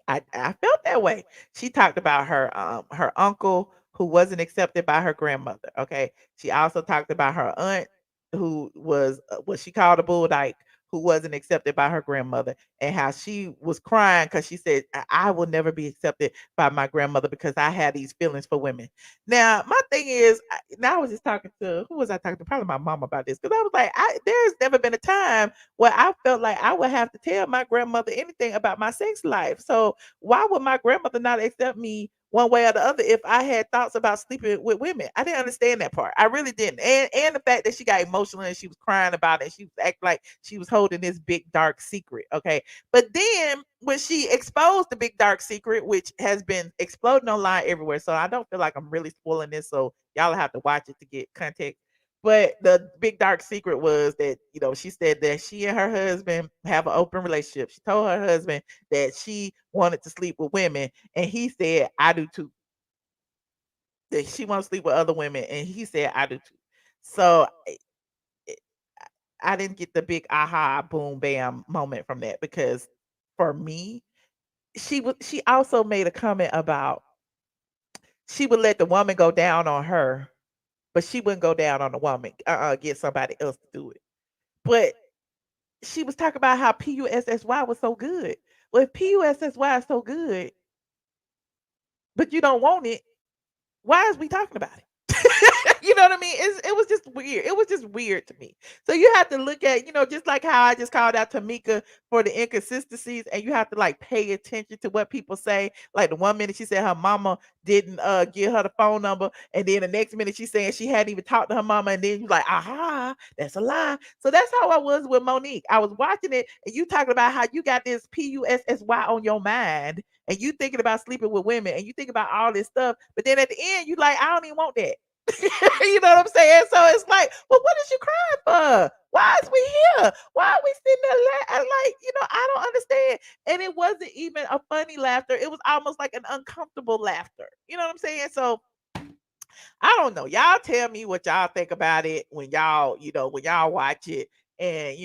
I felt that way. She talked about her uncle who wasn't accepted by her grandmother. Okay. She also talked about her aunt who was what she called a bull dyke who wasn't accepted by her grandmother and how she was crying because she said I will never be accepted by my grandmother because I had these feelings for women. Now my thing is now I was just talking to who was I talking to probably my mom about this because I was like there's never been a time where I felt like I would have to tell my grandmother anything about my sex life. So why would my grandmother not accept me one way or the other if I had thoughts about sleeping with women? I didn't understand that part. I really didn't. And the fact that she got emotional and she was crying about it, she was acting like she was holding this big dark secret. Okay. But then when she exposed the big dark secret, which has been exploding online everywhere, so I don't feel like I'm really spoiling this, so y'all have to watch it to get context. But the big dark secret was that, she said that she and her husband have an open relationship. She told her husband that she wanted to sleep with women, and he said, I do too. That she wants to sleep with other women, and he said, I do too. So eh, I didn't get the big aha, boom, bam moment from that because for me, she also made a comment about she would let the woman go down on her, but she wouldn't go down on the woman, get somebody else to do it. But she was talking about how PUSSY was so good. Well, if PUSSY is so good, but you don't want it, why is we talking about it? You know what I mean? It was just weird. It was just weird to me. So you have to look at, just like how I just called out Tamika for the inconsistencies, and you have to like pay attention to what people say. Like the one minute she said her mama didn't give her the phone number, and then the next minute she's saying she hadn't even talked to her mama, and then you're like, aha, that's a lie. So that's how I was with MoNique. I was watching it, and you talking about how you got this PUSSY on your mind, and you thinking about sleeping with women, and you think about all this stuff, but then at the end you like, I don't even want that. You know what I'm saying? So it's like, well, what is you crying for? Why is we here? Why are we sitting there like, I don't understand. And it wasn't even a funny laughter. It was almost like an uncomfortable laughter. You know what I'm saying? So I don't know. Y'all tell me what y'all think about it when y'all watch it. And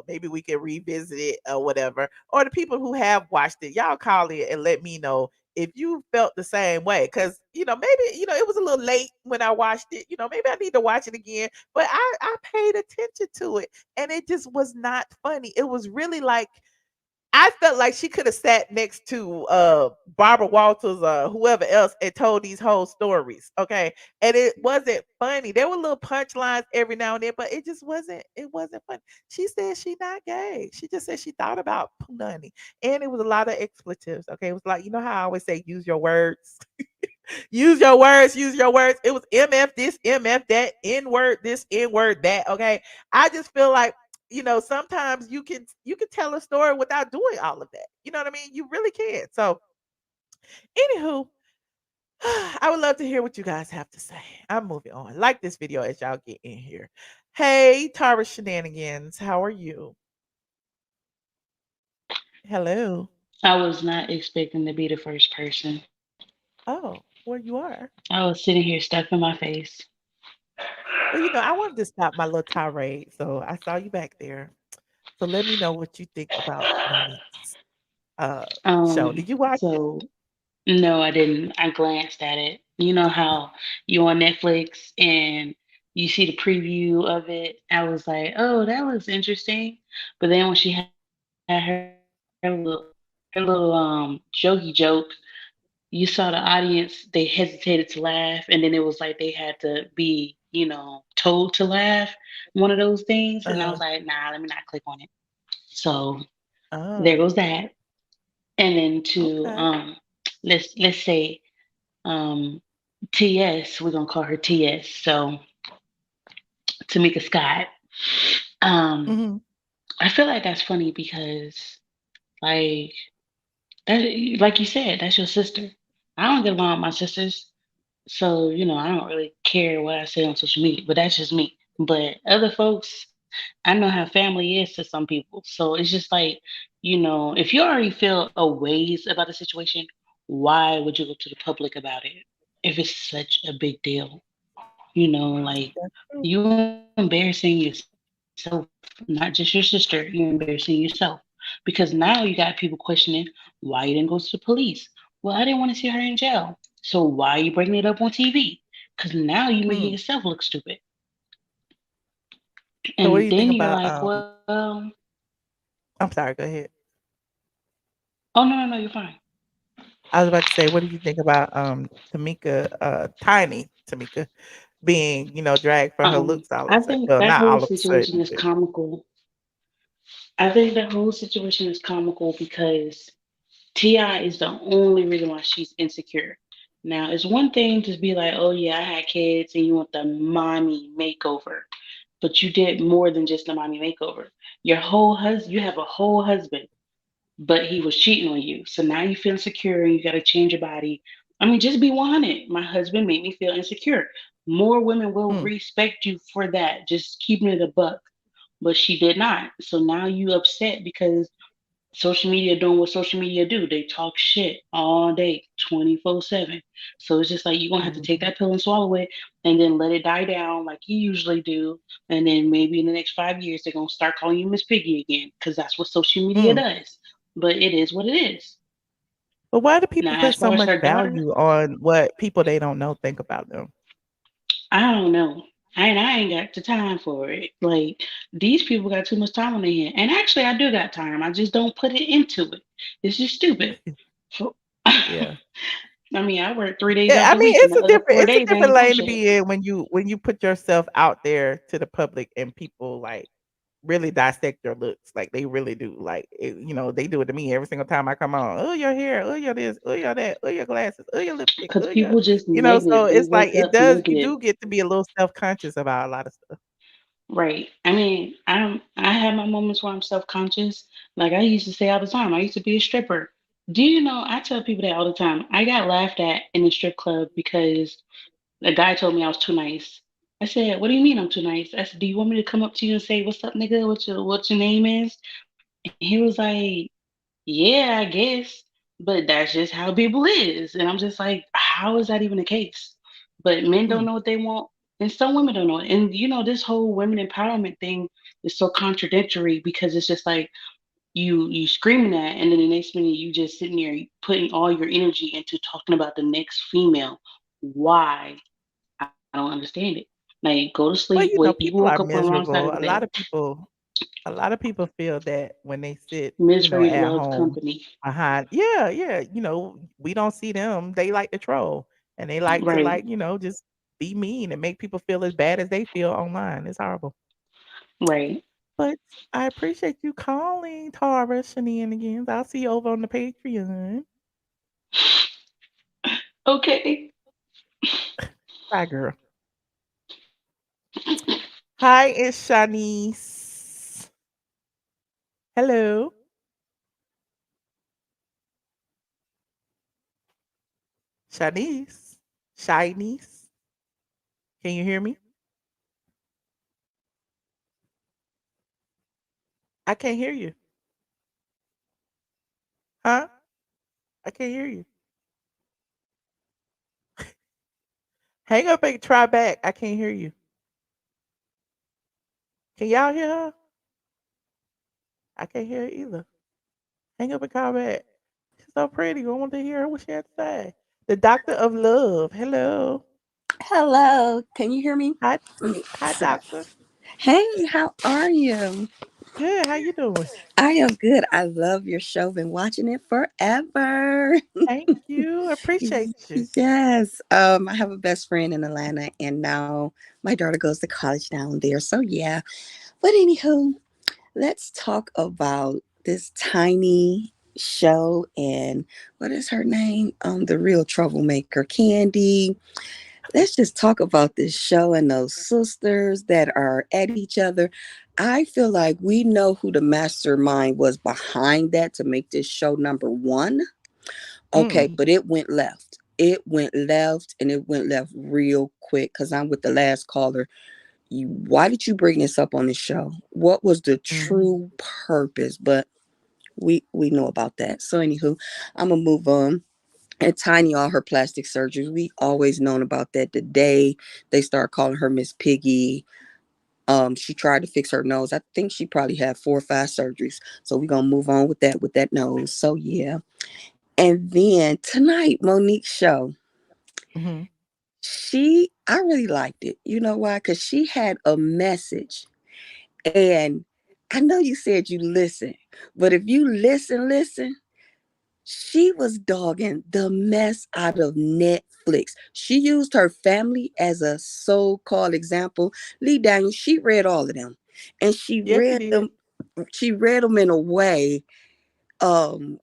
maybe we can revisit it or whatever. Or the people who have watched it, y'all call it and let me know if you felt the same way. Cause maybe, it was a little late when I watched it. Maybe I need to watch it again. But I paid attention to it and it just was not funny. It was really like I felt like she could have sat next to Barbara Walters or whoever else and told these whole stories. Okay. And it wasn't funny. There were little punchlines every now and then, but it wasn't funny. She said she not gay. She just said she thought about punani. And it was a lot of expletives. Okay. It was like, how I always say use your words. Use your words, use your words. It was MF this, MF that, N word this, N word that. Okay. I just feel like sometimes you can tell a story without doing all of that. You know what I mean? You really can. So, anywho, I would love to hear what you guys have to say. I'm moving on. Like this video as y'all get in here. Hey, Tara Shenanigans, how are you? Hello. I was not expecting to be the first person. Oh, where you are? I was sitting here stuffing my face. Well, I wanted to stop my little tirade, so I saw you back there. So let me know what you think about Monique's show. Did you watch it? So no, I didn't. I glanced at it. You know how you on Netflix and you see the preview of it. I was like, oh, that looks interesting. But then when she had her little jokey joke, you saw the audience, they hesitated to laugh, and then it was like they had to be, told to laugh, one of those things. And I was Uh-huh. like, nah, let me not click on it. So there Oh, goes that. And then to okay. let's say um TS, we're gonna call her TS. So Tamika Scott. Um, Mhm. I feel like that's funny because like That, like you said, that's your sister. I don't get along with my sisters, so I don't really care what I say on social media. But that's just me. But other folks, I know how family is to some people, so it's just like, if you already feel a ways about the situation, why would you go to the public about it if it's such a big deal? Like That's true. you embarrassing yourself, not just your sister, you're embarrassing yourself. Because now you got people questioning why you didn't go to the police. Well, I didn't want to see her in jail. So why are you bringing it up on TV? Because now you're making yourself look stupid. Hmm. And then So what you're do you think like, about well, I'm sorry, go ahead. oh, no, you're fine. I was about to say, what do you think about Tamika, tiny Tamika being, dragged for her looks all of I a sudden? think Well, that not whole all of a situation sudden, is but comical. I think that whole situation is comical because Ti is the only reason why she's insecure. Now, it's one thing to be like, oh yeah, I had kids and you want the mommy makeover, but you did more than just the mommy makeover. You have a whole husband, but he was cheating on you. So now you feel insecure and you got to change your body. I mean, just be 100. My husband made me feel insecure. More women will mm, respect you for that, just keeping it a buck. But she did not. So now you upset because social media doing what social media do. They talk shit all day, 24/7. So it's just like you're gonna have to take mhm, that pill and swallow it and then let it die down like you usually do. And then maybe in the next 5 years they're gonna start calling you Miss Piggy again, because that's what social media mm. does. But it is what it is. But why do people Now as put so far as much her daughter, value on what people they don't know think about them? I don't know. I ain't got the time for it. Like these people got too much time on their hand. And actually I do got time. I just don't put it into it. It's just stupid. So Yeah. I mean, I work 3 days Yeah, out I the mean, week, and the other four it's a days I different ain't doing lane to shit. be in when you put yourself out there to the public and people like really dissect your looks. Like they really do. Like they do it to me every single time I come on. Oh, your hair. Oh, your this. Oh, your that. Oh, your glasses. Oh, your lipstick. Because Oh, your people just so negative. They it's like wake it up does. You negative. do get to be a little self conscious about a lot of stuff. Right. I mean, I have my moments where I'm self conscious. Like I used to say all the time, I used to be a stripper. Do you know? I tell people that all the time. I got laughed at in the strip club because a guy told me I was too nice. I said, "What do you mean I'm too nice?" I said, "Do you want me to come up to you and say what's up, nigga? What your name is?" And he was like, "Yeah, I guess, but that's just how people is." And I'm just like, "How is that even the case?" But men don't Mm. know what they want, and some women don't know it. And this whole women empowerment thing is so contradictory because it's just like you screaming that, and then the next minute you just sitting there putting all your energy into talking about the next female. Why? I don't understand it. Like, go to sleep. Well, Wake. You woke people up are on the wrong side of the miserable. bed. A lot of people feel that when they sit, Misery at loves home company. behind yeah, yeah, we don't see them. They like to troll and they like to Right. just be mean and make people feel as bad as they feel online. It's horrible. Right. But I appreciate you calling, Tara Shenanigans. I'll see you over on the Patreon. Okay. Bye, girl. Hi, it's Shanice. Hello. Shanice. Shinice. Can you hear me? I can't hear you. Huh? I can't hear you. Hang up and try back. I can't hear you. Can y'all hear her? I can't hear her either. Hang up and call back. She's so pretty. I want to hear what she had to say. The Doctor of Love. Hello. Hello, can you hear me? Hi, Let me hi, sit up. Doctor. Hey, how are you? Good. How you doing? I am good. I love your show. Been watching it forever. Thank you. Appreciate you. Yes. I have a best friend in Atlanta, and now my daughter goes to college down there. So yeah. But anywho, let's talk about this tiny show and what is her name? The real troublemaker, Candy. let's just talk about this show and those sisters that are at each other. I feel like we know who the mastermind was behind that to make this show number one. Okay, Mm. but it went left. It went left and it went left real quick because I'm with the last caller. Why did you bring this up on the show? What was the Mhm. true purpose? But we know about that. So anywho, I'm gonna move on. And Tiny, all her plastic surgeries, we always known about that. The day they start calling her Miss Piggy, she tried to fix her nose. I think she probably had 4 or 5 surgeries. So we're gonna move on with that nose. So yeah. And then tonight, MoNique's show. Mhm. I really liked it. You know why? Because she had a message. And I know you said you listen, but if you listen, she was dogging the mess out of Netflix. She used her family as a so-called example. Lee Daniels, she read all of them. And Yes, she did. she read them in a way um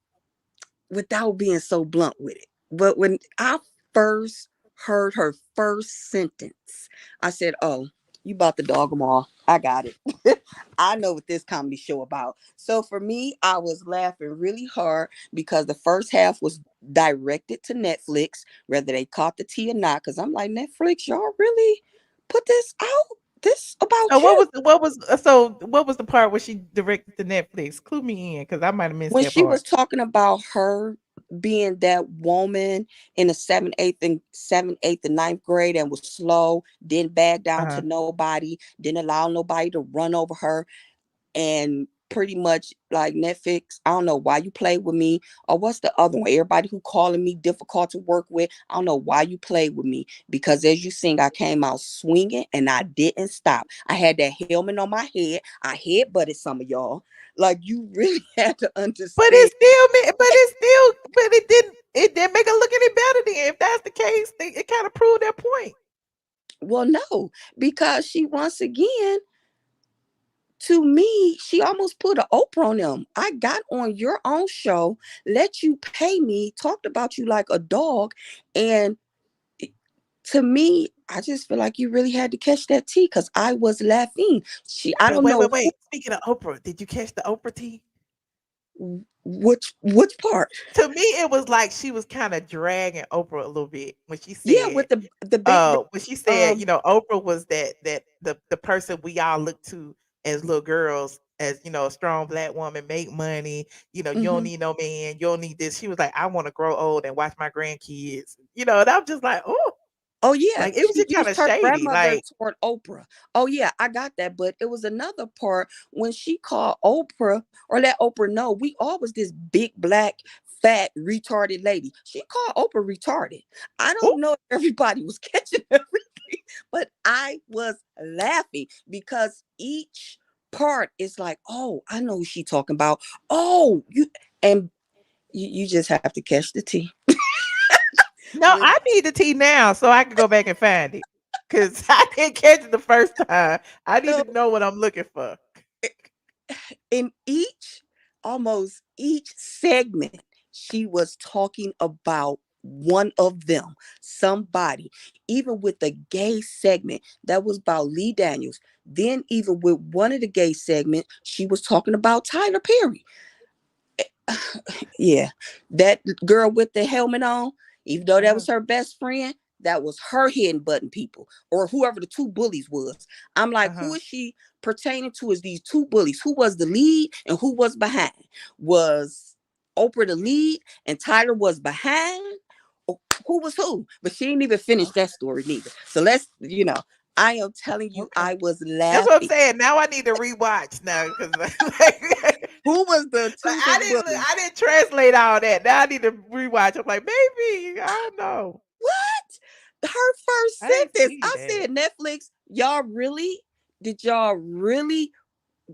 without being so blunt with it. But when I first heard her first sentence, I said, "Oh, you bought the dog them all. I got it. I know what this comedy show about." So for me, I was laughing really hard because the first half was directed to Netflix, whether they caught the tea or not. Because I'm like, Netflix, y'all really put this out? This So about you? what was the part where she directed to Netflix? Clue me in, because I might have missed When that she part. was talking about her being that woman in the seventh, eighth, and ninth grade and was slow, didn't back down to Uh-huh. nobody, didn't allow nobody to run over her, and pretty much like Netflix, I don't know why you play with me, or what's the other one? Everybody who calling me difficult to work with, I don't know why you play with me, because as you sing, I came out swinging and I didn't stop. I had that helmet on my head. I headbutted some of y'all. Like you really had to understand. But it didn't make her look any better then. If that's the case, it kind of proved their point. Well, no, because she once again, to me, she almost put an Oprah on them. I got on your own show, let you pay me, talked about you like a dog, and to me, I just feel like you really had to catch that tea because I was laughing. I But don't know wait. Speaking of Oprah, did you catch the Oprah tea? which part. To me, it was like she was kind of dragging Oprah a little bit Yeah, with the big when she said, you know, Oprah was the person we all look to as little girls, as you know, a strong black woman, make money, you know, you don't mhm. need no man, you don't need this. She was like, I want to grow old and watch my grandkids, you know, and I'm just like, oh, Oh yeah, like it was she just kind used of her shady. grandmother Like, toward Oprah. Oh yeah, I got that. But it was another part when she called Oprah or let Oprah know we all was this big black fat retarded lady. She called Oprah retarded. I oh, don't know if everybody was catching everything, but I was laughing because each part is like, oh, I know who she talking about. Oh, and you just have to catch the tea. no, When I need the tea now so I can go back and find it. Cause I didn't catch it the first time. I need no, to know what I'm looking for. in almost each segment, she was talking about one of them, somebody. Even with the gay segment, that was about Lee Daniels. Then, even with one of the gay segments, she was talking about Tyler Perry. Yeah, that girl with the helmet on, even though that Uh-huh, was her best friend, that was her hidden button people or whoever the two bullies was. I'm like, who uh-huh. is she pertaining to as these two bullies? Who was the lead and who was behind? Was Oprah the lead and Tyler was behind? Or who was who? But she didn't even finish that story neither. So I am telling you, Okay. I was That's what I'm laughing. saying. Now I need to rewatch now because like, Who was the two big bullies? I didn't translate all that. Now I need to rewatch. I'm like, maybe I don't know. What? Her first I didn't sentence. see I that. said, Netflix, y'all really? Did y'all really?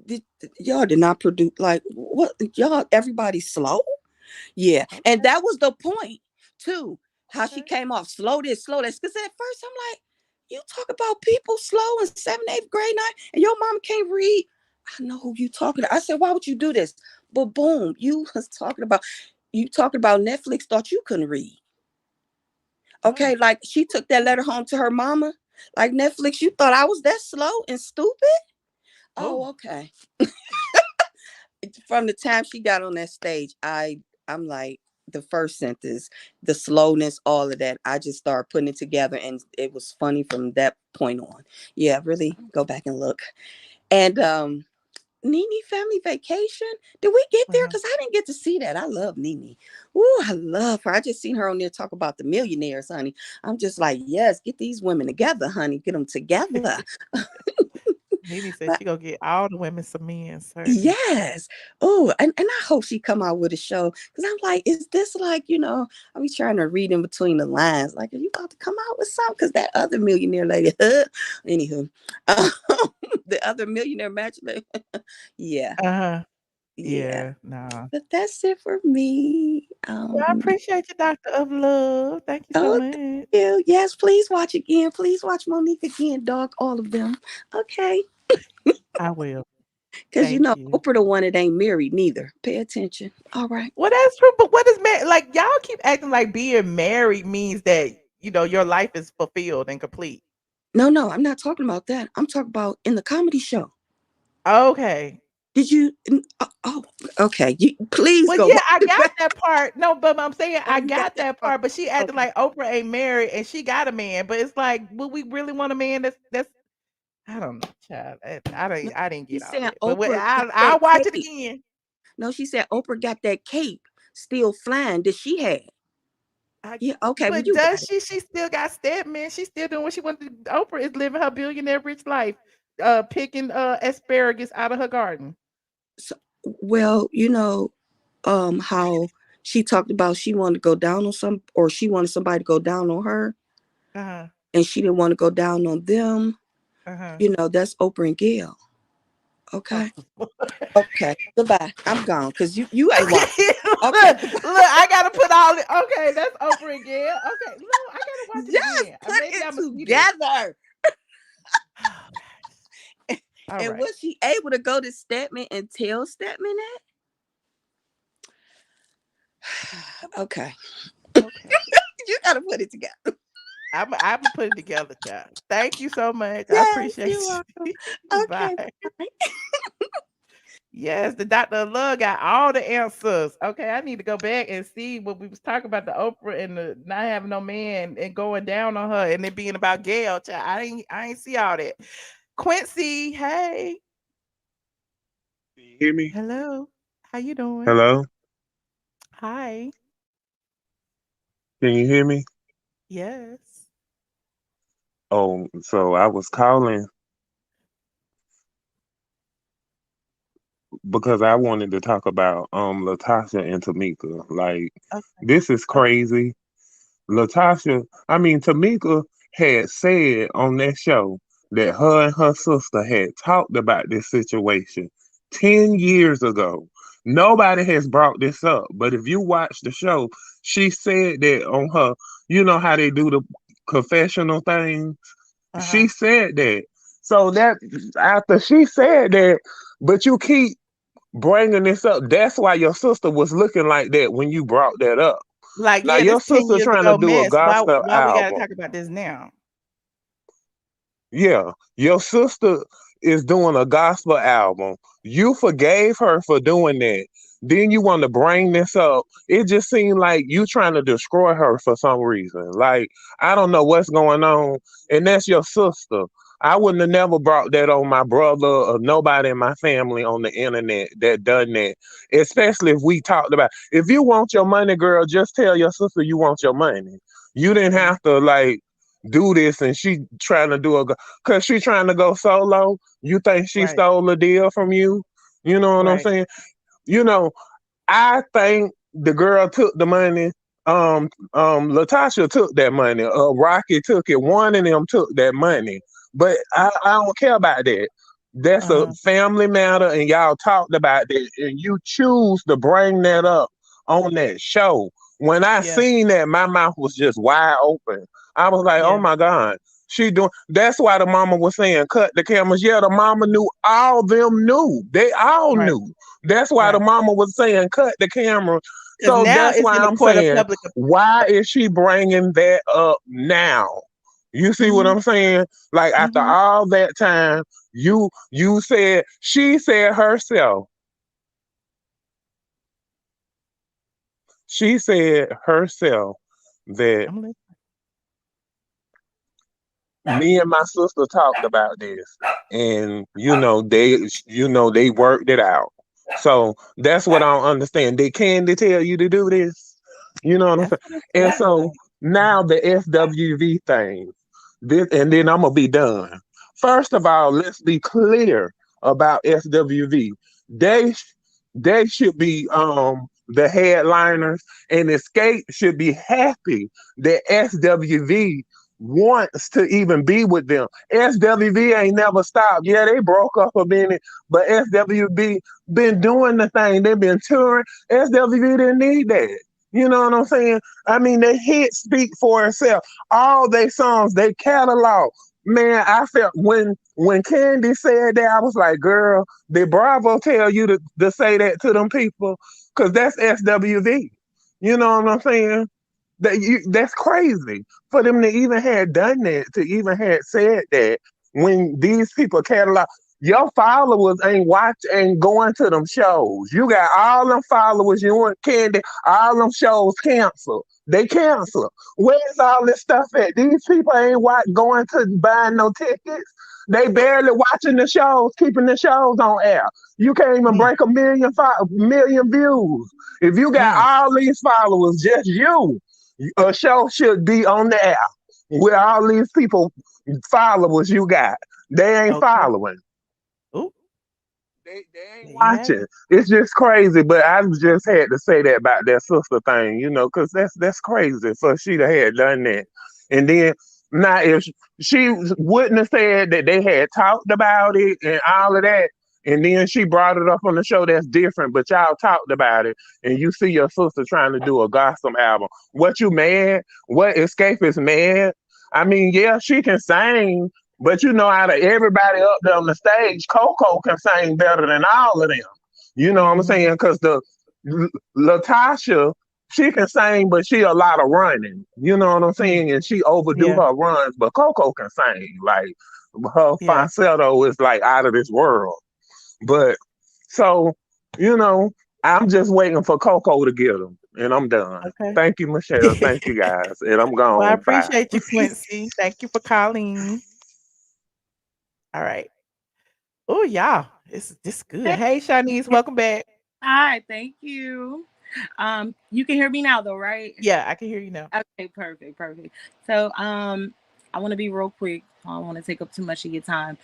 Did y'all did not produce like what y'all everybody slow? Yeah. And Okay, that was the point too. How she okay. came off slow this, slow this. Because at first I'm like, you talk about people slow in 7th, 8th grade night, and your mom can't read. I know who you talking to. I said, why would you do this? But boom, you talking about Netflix thought you couldn't read. Okay, Oh. like she took that letter home to her mama. Like Netflix, you thought I was that slow and stupid? Oh, Oh. okay. From the time she got on that stage, I'm like the first sentence, the slowness, all of that. I just started putting it together, and it was funny from that point on. Yeah, really go back and look. And Nene family vacation. Did we get there? Uh-huh. Because I didn't get to see that. I love Nene. Ooh, I love her. I just seen her on there talk about the millionaires, honey. I'm just like, yes, get these women together, honey. Get them together. Nene said But she gonna get all the women some men, certainly. yes. Oh, and I hope she come out with a show. Because I'm like, is this like, I be trying to read in between the lines. Like, are you about to come out with something? Because that other millionaire lady, anywho, the other millionaire match lady, yeah. Uh-huh. Yeah. Yeah, nah. But that's it for me. Well, I appreciate you, Doctor of Love. Thank you so Oh, much. thank you. Yes, please watch again. Please watch MoNique again, dog. All of them. Okay. I will. Because Thank you. Oprah the one that ain't married neither. Pay attention. All right. Well, that's true, but what is like y'all keep acting like being married means that, your life is fulfilled and complete. No, I'm not talking about that. I'm talking about in the comedy show. Okay. Did you? Okay. You please Well, go yeah, watch I it got back. that part. No, but I'm saying Oh, I you got got that that part. part, but she acting Okay. like Oprah ain't married and she got a man. But it's like, would we really want a man that's I don't know, child. No, I didn't she get all said that. But Oprah got that I'll watch it cape. again. No, she said Oprah got that cape still flying that she had. I, Yeah. Okay. Well, but you does got it. she still got Stedman? She's still doing what she wanted to. Oprah is living her billionaire rich life, picking asparagus out of her garden. So, well, how she talked about she wanted to go down on or she wanted somebody to go down on her, Uh-huh. and she didn't want to go down on them. Uh-huh. That's Oprah and Gail. Oh. Okay. Okay. Goodbye. I'm gone because you ain't watching. Okay. look, I gotta put all it. Okay, that's Oprah and Gail. Okay, no, I gotta watch it Yes, again. put Maybe it I'm gonna see this. together. Oh gosh. All And right. was she able to go to Stedman and tell Stedman that? Okay. Okay. You gotta put it together. I'm putting together, child. Thank you so much. I Yes, you're appreciate welcome. you. Okay. Bye. Bye. Yes, the Doctor of Love got all the answers. Okay, I need to go back and see what we was talking about the Oprah and the not having no man and going down on her and it being about Gail. Child. I ain't see all that. Quincy, hey, Can you hear me? hello, how you doing? Hello? Hi, Can you hear me? yes. Oh, so I was calling because I wanted to talk about Latasha and Tamika. Like, Okay, this is okay. crazy. Tamika had said on that show that her and her sister had talked about this situation 10 years ago. Nobody has brought this up, but if you watch the show, she said that on her, you know how they do the confessional thing? Uh She huh. said that. So that after she said that, but you keep bringing this up, that's why your sister was looking like that when you brought that up. Like, Now yeah, your this 10 sister years trying to ago do a mess. gospel Why we got to album. talk about this now? Yeah, your sister is doing a gospel album. You forgave her for doing that. Then you want to bring this up. It just seemed like you trying to destroy her for some reason. Like, I don't know what's going on. And that's your sister. I wouldn't have never brought that on my brother or nobody in my family on the internet that done that. Especially if we talked about, if you want your money, girl, just tell your sister you want your money. You didn't Mm, have to like do this and she trying to do a because she trying to go solo. You think she right, stole a deal from you? You know what I'm right. saying? You know, I think the girl took the money. Latasha took that money. Rocky took it. One of them took that money. But I don't care about that. That's Uh a huh. family matter, and y'all talked about that, and you choose to bring that up on that show. When I Yeah, seen that, my mouth was just wide open. I was like, "Oh yeah, my God, she doing." That's why the mama was saying, "Cut the cameras." Yeah, the mama knew. All them knew. They all right, knew. That's why the right. mama was saying, "Cut the camera." Because So now that's it's why in the I'm court of saying, public. why is she bringing that up now? You see what Mm-hmm, I'm saying? Like after mm-hmm. all that time, you said she said herself that I'm listening. me and my sister talked about this, and they worked it out. So that's what I don't understand. Did Candy tell you to do this? You know what I'm That's saying? what it And sounds so like. now the SWV thing, this, and then I'm gonna be done. First of all, let's be clear about SWV. They they should be the headliners, and Escape should be happy that SWV wants to even be with them. SWV ain't never stopped. Yeah, they broke up a minute, but SWV been doing the thing. They've been touring. SWV didn't need that. You know what I'm saying? I mean, they hits speak for itself. All they songs, they catalog. Man, I felt when Candy said that, I was like, girl, did Bravo tell you to say that to them people? Cause that's SWV. You know what I'm saying? That's crazy for them to even had done that, to even had said that when these people catalog. Your followers ain't going to them shows. You got all them followers, you and Candy, all them shows canceled. They cancel. Where's all this stuff at? These people ain't going to buying no tickets. They barely watching the shows, keeping the shows on air. You can't even Mm, break a million views. If you got mm. all these followers, just you, a show should be on the air with all these people followers you got. They ain't Okay. following. Ooh, They ain't there you have watching. it. It's just crazy. But I just had to say that about that sister thing, because that's crazy for she to had done that. And then now if she wouldn't have said that they had talked about it and all of that, and then she brought it up on the show, that's different. But y'all talked about it, and you see your sister trying to do a gospel album. What you mad? What Escape is mad? I mean, yeah, she can sing, but out of everybody up there on the stage, Coco can sing better than all of them. You know what I'm Mm-hmm. saying? Because Latasha, she can sing, but she a lot of running. You know what I'm Mm. saying? And she overdo Yeah, her runs, but Coco can sing. Like her yeah. falsetto is like out of this world. But so, you know, I'm just waiting for Coco to get them, and I'm done. Okay. Thank you, Michelle. Thank you, guys, and I'm Well, I gone. Bye. appreciate you, Quincy. Thank you for calling. All right. Oh, y'all, this good. Hey, Shanice, welcome back. Hi, thank you. You can hear me now though, right? Yeah, I can hear you now. Okay, perfect, perfect. So, I want to be real quick. I don't want to take up too much of your time.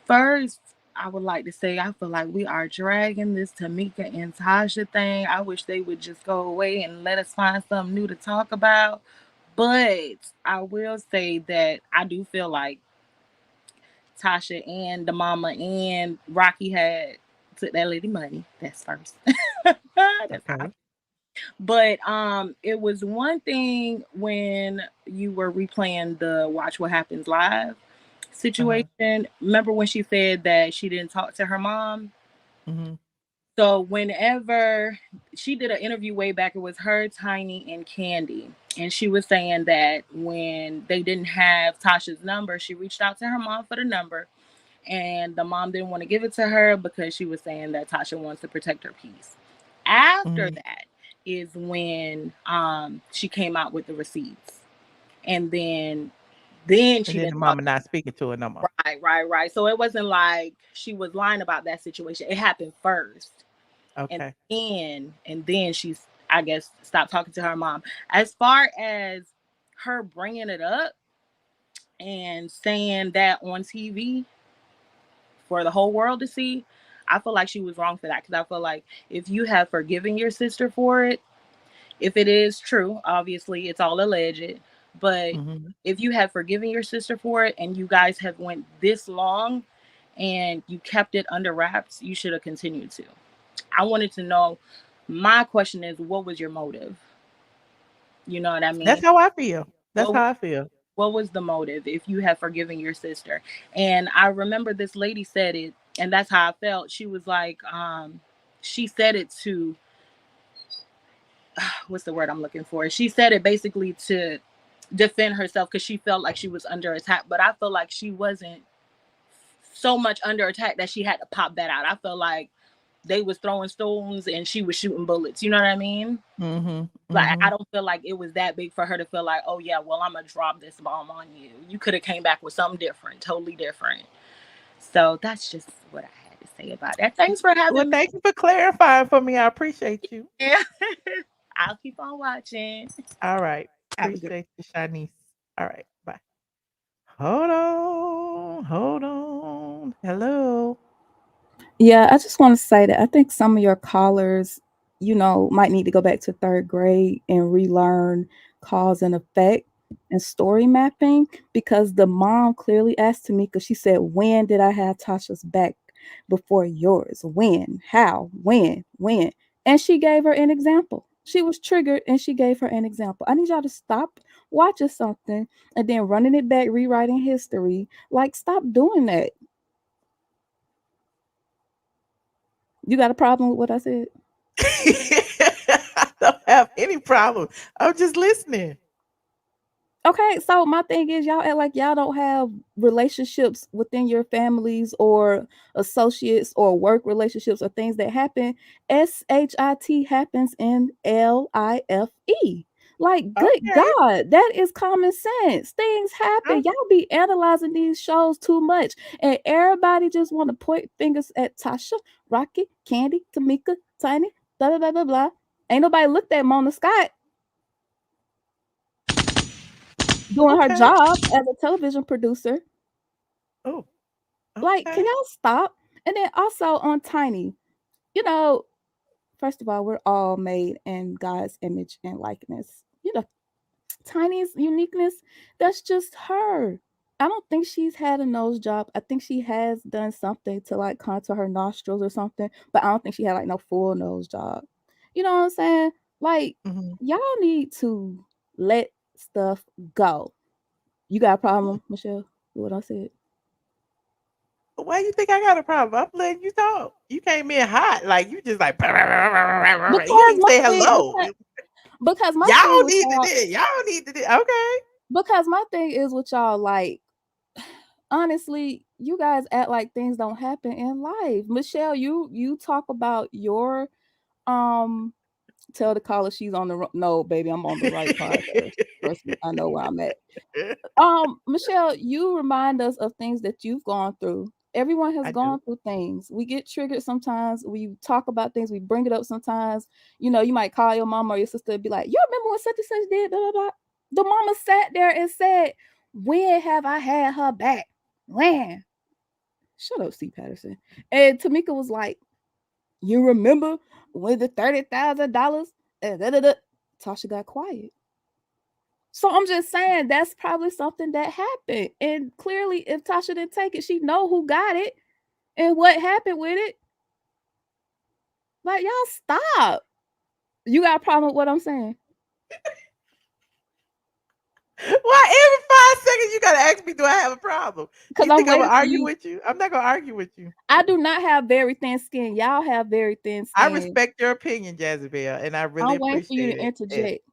First, I would like to say I feel like we are dragging this Tamika and Tasha thing. I wish they would just go away and let us find something new to talk about. But I will say that I do feel like Tasha and the mama and Rocky had took that lady money. That's first. That's how. Okay. But it was one thing when you were replaying the Watch What Happens Live Uh-huh. situation. Remember when she said that she didn't talk to her mom? Mm-hmm. So whenever she did an interview way back, it was her, Tiny, and Candy. And she was saying that when they didn't have Tasha's number, she reached out to her mom for the number. And the mom didn't want to give it to her because she was saying that Tasha wants to protect her peace. After Mm-hmm. that is when she came out with the receipts. And then And she then the didn't talk. mama not speaking to her no more. Right, right, right. So it wasn't like she was lying about that situation. It happened first. And Okay. then she's, I guess, stopped talking to her mom. As far as her bringing it up and saying that on TV for the whole world to see, I feel like she was wrong for that, because I feel like if you have forgiven your sister for it, if it is true, obviously it's all alleged, but Mm-hmm. if you have forgiven your sister for it and you guys have went this long and you kept it under wraps, you should have continued to. I wanted to know, my question is, what was your motive? You know what I That's mean? how I feel. That's What how I feel. what was the motive if you have forgiven your sister? And I remember this lady said it, and that's how I felt. She was like, she said it to what's the word I'm looking for? She said it basically to defend herself because she felt like she was under attack. But I feel like she wasn't so much under attack that she had to pop that out. I feel like they was throwing stones and she was shooting bullets. You know what I mean? Like I don't feel like it was that big for her to feel like, oh yeah, well I'm gonna drop this bomb on you. You could have came back with something different, totally different. So that's just what I had to say about that. Thanks for Well, having me. thank you for clarifying for me. I appreciate you. Yeah. I'll keep on watching. All right. Have a good Appreciate you, Shanice. All right. Bye. Hold on. Hold on. Hello. Yeah, I just want to say that I think some of your callers, might need to go back to third grade and relearn cause and effect and story mapping because the mom clearly asked Tamika, she said, when did I have Tasha's back before yours? When? How? When? And she gave her an example. She was triggered and she gave her an example. I need y'all to stop watching something and then running it back, rewriting history. Like, stop doing that. You got a problem with what I said? I don't have any problem. I'm just listening. Okay, so my thing is y'all act like y'all don't have relationships within your families or associates or work relationships or things that happen. SHIT happens in LIFE. Like, good Okay. God, that is common sense. Things happen. Okay. Y'all be analyzing these shows too much. And everybody just want to point fingers at Tasha, Rocky, Candy, Tamika, Tiny, blah, blah, blah, blah, blah. Ain't nobody looked at Mona Scott doing her Okay. job as a television producer. Oh, Like, can okay. y'all stop? And then also on Tiny, you know, first of all, we're all made in God's image and likeness. Tiny's uniqueness, that's just her. I don't think she's had a nose job. I think she has done something to like contour her nostrils or something, but I don't think she had like no full nose job. You know what I'm saying? Like, Mhm. y'all need to let stuff go. You got a problem, Michelle, with what I said? Why you think I got a problem? I'm letting you talk. You came in hot, like you just like you didn't Because even my say thing, hello. because my thing Y'all with need to y'all, do. Y'all need to do. Okay. because my thing is with y'all, like, honestly, you guys act like things don't happen in life. Michelle, you talk about your um tell the caller she's on the no, baby, I'm on the right podcast. Trust me, I know where I'm at. Michelle, you remind us of things that you've gone through. Everyone has I do. gone through things. We get triggered sometimes. We talk about things. We bring it up sometimes. You might call your mom or your sister and be like, "You remember when such and such did?" Blah, blah, blah. The mama sat there and said, "When have I had her back? When?" Shut up, C. Patterson. And Tamika was like, "You remember when the $30,000?" Tasha got quiet. So I'm just saying that's probably something that happened. And clearly, if Tasha didn't take it, she know who got it and what happened with it. Like, y'all stop. You got a problem with what I'm saying? Why every 5 seconds you gotta ask me, do I have a problem? Because You I'm think I'm waiting gonna for argue you. with you? I'm not gonna argue with you. I do not have very thin skin. Y'all have very thin I skin. respect your opinion, Jezebel, and I really I'm waiting for you appreciate to it. And interject.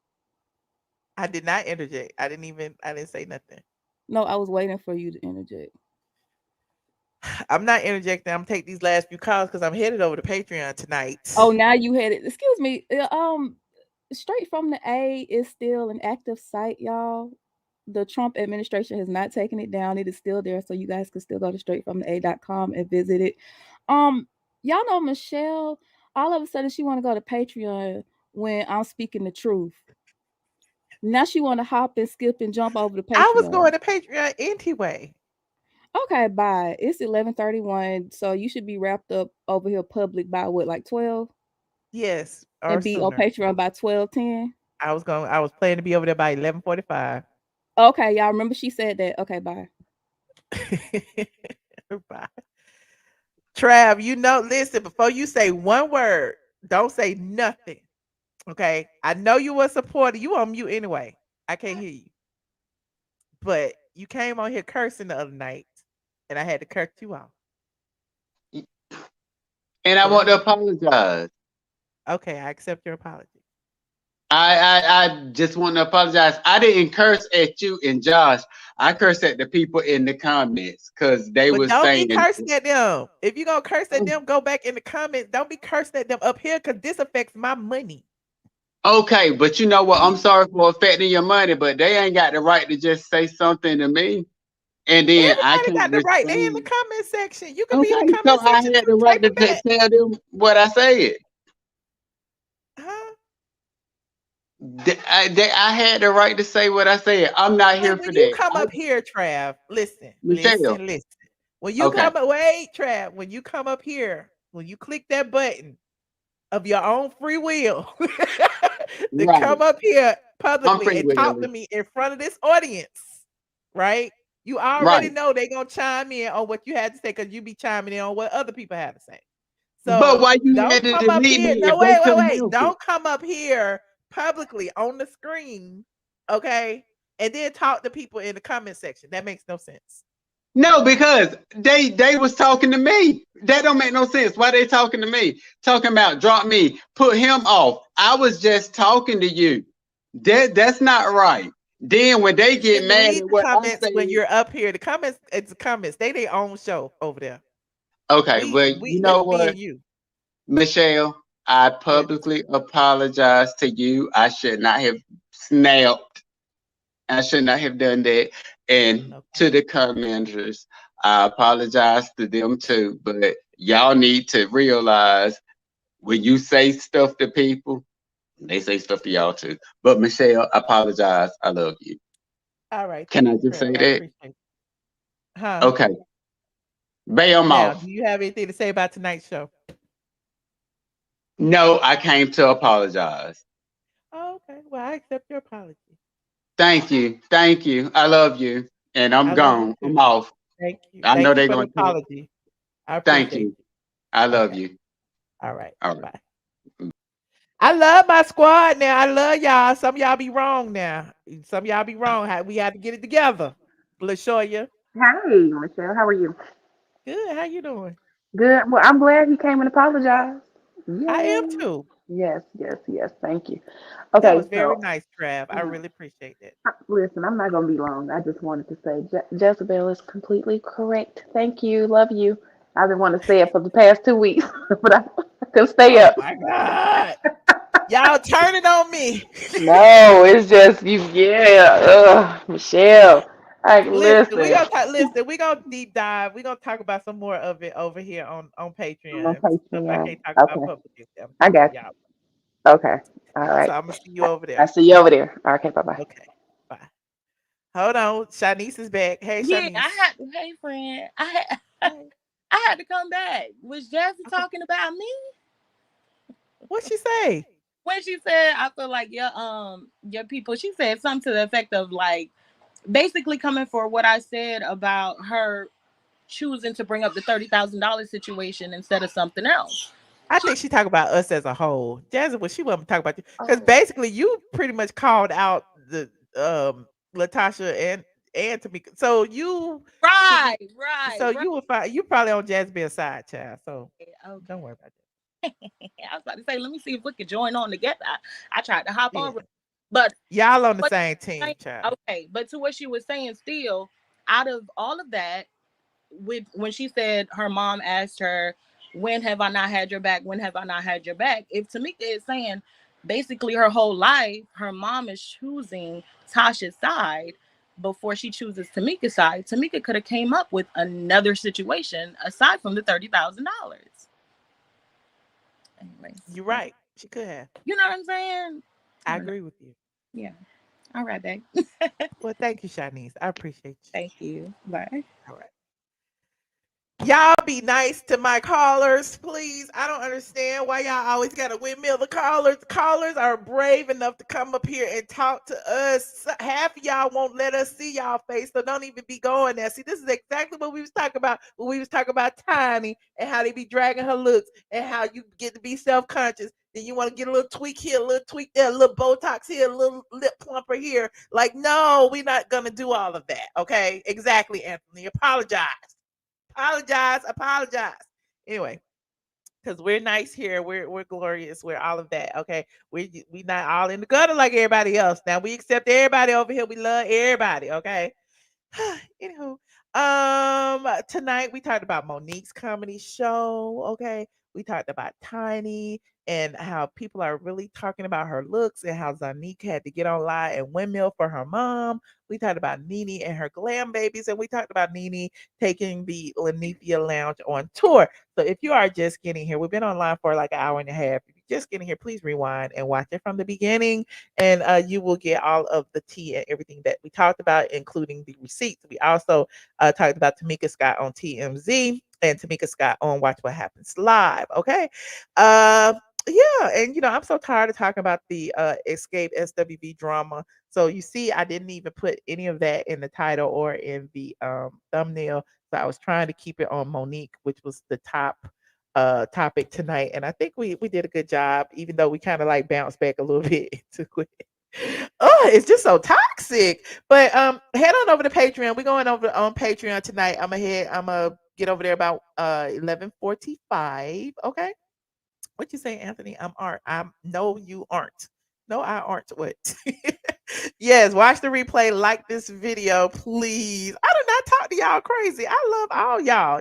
I did not interject. I didn't say nothing. No, I was waiting for you to interject. I'm not interjecting. I'm take these last few calls because I'm headed over to Patreon Oh, tonight. now you had it. Excuse me. Straight from the A is still an active site, y'all. The Trump administration has not taken it down. It is still there, so you guys can still go to straightfromthea.com and visit it. Um, y'all know Michelle. All of a sudden, she want to go to Patreon when I'm speaking the truth. Now she want to hop and skip and jump over to I was Patreon. going to Patreon anyway. Okay, bye. It's 11:31, so you should be wrapped up over here public by what, like 12, Yes, or and be on sooner. Patreon by 12:10. I was planning to be over there by 11:45. Okay, y'all remember she said that. Okay, bye. Bye. Trav, listen, before you say one word, don't say nothing. Okay. I know you were a supporter. You on mute anyway. I can't hear you. But you came on here cursing the other night, and I had to curse you off. And I So want to remember. apologize. Okay, I accept your apology. I just want to apologize. I didn't curse at you and Josh. I cursed at the people in the comments because they But were don't be saying, cursing at them. If you're gonna curse at them, go back in the comments. Don't be cursing at them up here because this affects my money. okay, but you know what? I'm sorry for affecting your money, but they ain't got the right to just say something to me. And then I Everybody can't got the right. They in the respond. comment section. You can be in the Okay, so comment I section had too. the right Type to it back. tell them what I said. Huh? I had the right to say what I said. I'm not here When for you that. come up here, Trav, listen, Michelle. listen. When you Okay. come up, wait, Trav, when you come up here, when you click that button of your own free will to Right. come up here I'm publicly free and talk will. to me in front of this audience, right? You already Right. know they're gonna chime in on what you had to say because you be chiming in on what other people have to say. But So why you don't had to come up delete here. me No, if they couldn't wait. help it? Don't come up here publicly on the screen, okay? And then talk to people in the comment section. That makes no sense. No, because they was talking to me. That don't make no sense. Why they talking to me? Talking about drop me, put him off. I was just talking to you. That's not right. Then when they You get can mad delete at the what I comments when say, you're up here. The comments, it's the comments. They their own show over there. okay, We but we you it's know me what, and you. Michelle, I Yes. publicly apologize to you. I should not have snapped. I should not have done that. And Okay. to the commenters, I apologize to them too. But y'all need to realize when you say stuff to people, they say stuff to y'all too. But Michelle, I apologize. I love you. All right. Can Thank I you, just say Trav. I that? appreciate it. Huh? Okay. Bam Now, off. do you have anything to say about tonight's show? No, I came to apologize. Oh, okay. Well, I accept your apology. Thank you. Thank you. I love you. And I'm I love you gone. too. I'm off. Thank you. I know Thank you they're for the going to talk. apology. I Thank appreciate you. you. I love Okay. you. All right. All right. Bye. I love my squad now. I love y'all. Some of y'all be wrong now. Some of y'all be wrong. We had to get it together. LaShoya. Hey, Michelle, how are you? Good. How you doing? Good. Well, I'm glad he came and apologized. I am Yay. too. Yes. Thank you. That Okay, was very so nice, Trav. I mm, really appreciate that. listen, I'm not going to be long. I just wanted to say Jezebel is completely correct. Thank you. Love you. I've been wanting to say it for the past 2 weeks, but I couldn't stay Oh up. my God. Y'all turning on me. No, it's just you. Yeah. Michelle. Like, Listen, listen. we gonna deep dive. We gonna talk about some more of it over here on On Patreon. Stuff I Patreon. can't talk about Okay. publicly. I'm I telling got y'all. you. Okay. All So right. I'm gonna see you over I there. see you over there. Okay. Bye bye. Okay. Bye. Hold on. Shanice is back. Hey, Yeah, I Shanice. had to. Hey, friend, Hey. I had to come back. Was Jazzy Okay. talking about me What she say? when she said I feel like your people? She said something to the effect of like basically coming for what I said about her choosing to bring up the $30,000 situation instead of something else. I think she talk about us as a whole. Jasmine, well, she wasn't talking about you because Oh, basically you pretty much called out the Latasha and Tamika. So you should be. right. So you will find you probably on Jasmine's side, child. So Okay. don't worry about I was about to say, let me see if we could join on together. I tried to hop that. over, Yeah, but y'all on the what same team, child. okay, but to what she was saying, still, out of all of that, with when she said her mom asked her, "When have I not had your back? When have I not had your back?" If Tamika is saying basically her whole life, her mom is choosing Tasha's side before she chooses Tamika's side. Tamika could have came up with another situation aside from the $30,000. Anyways, You're right. She could have. you know what I'm saying? I I don't know. agree with you. Yeah. All right, babe. Well, thank you, Shanice. I appreciate you. Thank you. Bye. All right. Y'all be nice to my callers, please. I don't understand why y'all always got to windmill the callers. Callers are brave enough to come up here and talk to us. Half of y'all won't let us see y'all face, so don't even be going there. See, this is exactly what we was talking about when we was talking about Tiny and how they be dragging her looks and how you get to be self-conscious. Then you want to get a little tweak here, a little tweak there, a little Botox here, a little lip plumper here. Like, no, we're not going to do all of that. Okay? Exactly, Anthony. Apologize. Apologize. Anyway, because we're nice here. We're glorious. We're all of that. Okay. We not all in the gutter like everybody else. Now we accept everybody over here. We love everybody. Okay. Anywho, tonight we talked about MoNique's comedy show. Okay, we talked about Tiny and how people are really talking about her looks and how Zanique had to get online and windmill for her mom. We talked about Nene and her glam babies, and we talked about Nene taking the LINNETHIA Lounge on tour. So if you are just getting here, we've been online for like an hour and a half. If you're just getting here, please rewind and watch it from the beginning, and you will get all of the tea and everything that we talked about, including the receipts. We also talked about Tamika Scott on TMZ and Tamika Scott on Watch What Happens Live. Okay. Yeah, and I'm so tired of talking about the Escape SWV drama. So you see, I didn't even put any of that in the title or in the thumbnail. So I was trying to keep it on MoNique, which was the top topic tonight. And I think we did a good job, even though we kind of like bounced back a little bit into it. Oh, it's just so toxic. But head on over to Patreon. We're going over on Patreon tonight. I'm gonna get over there about 11:45. Okay. What you say, Anthony? No, you aren't. No, I aren't. What? Yes, watch the replay. Like this video, please. I do not talk to y'all crazy. I love all y'all.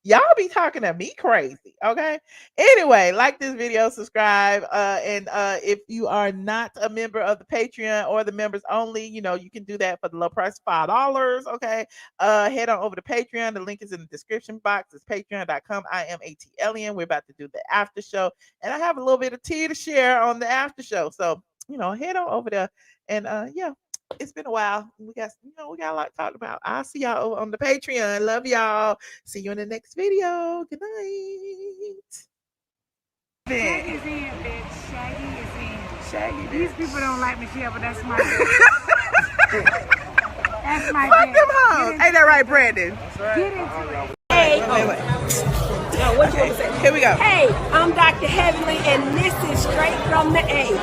Y'all be talking to me crazy. Okay. Anyway, like this video, subscribe, and if you are not a member of the Patreon or the members only, you can do that for the low price of $5. Okay. Head on over to Patreon. The link is in the description box. It's patreon.com. iamATLien. We're about to do the after show, and I have a little bit of tea to share on the after show. So head on over there, and yeah, it's been a while. We got a lot to talk about. I'll see y'all over on the Patreon. Love y'all. See you in the next video. Good night. Shaggy's in, bitch. Shaggy is in. Shaggy. These people don't like Michelle, but that's my that's my Fuck them hoes. Ain't that right, Brandon? That's right. Get into it. Hey. No, what you want to say? Here we go. Hey, I'm Dr. Heavenly, and this is Straight from the A.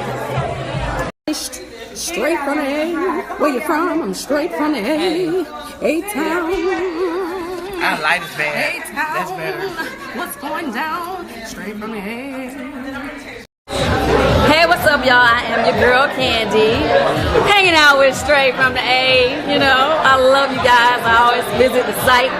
Straight from the A. Where you from? I'm straight from the A. A-Town. I like this band. A-Town. That's better. What's going down? Straight from the A. Hey, what's up, y'all? I am your girl, Candy. Hanging out with Straight from the A. I love you guys. I always visit the site.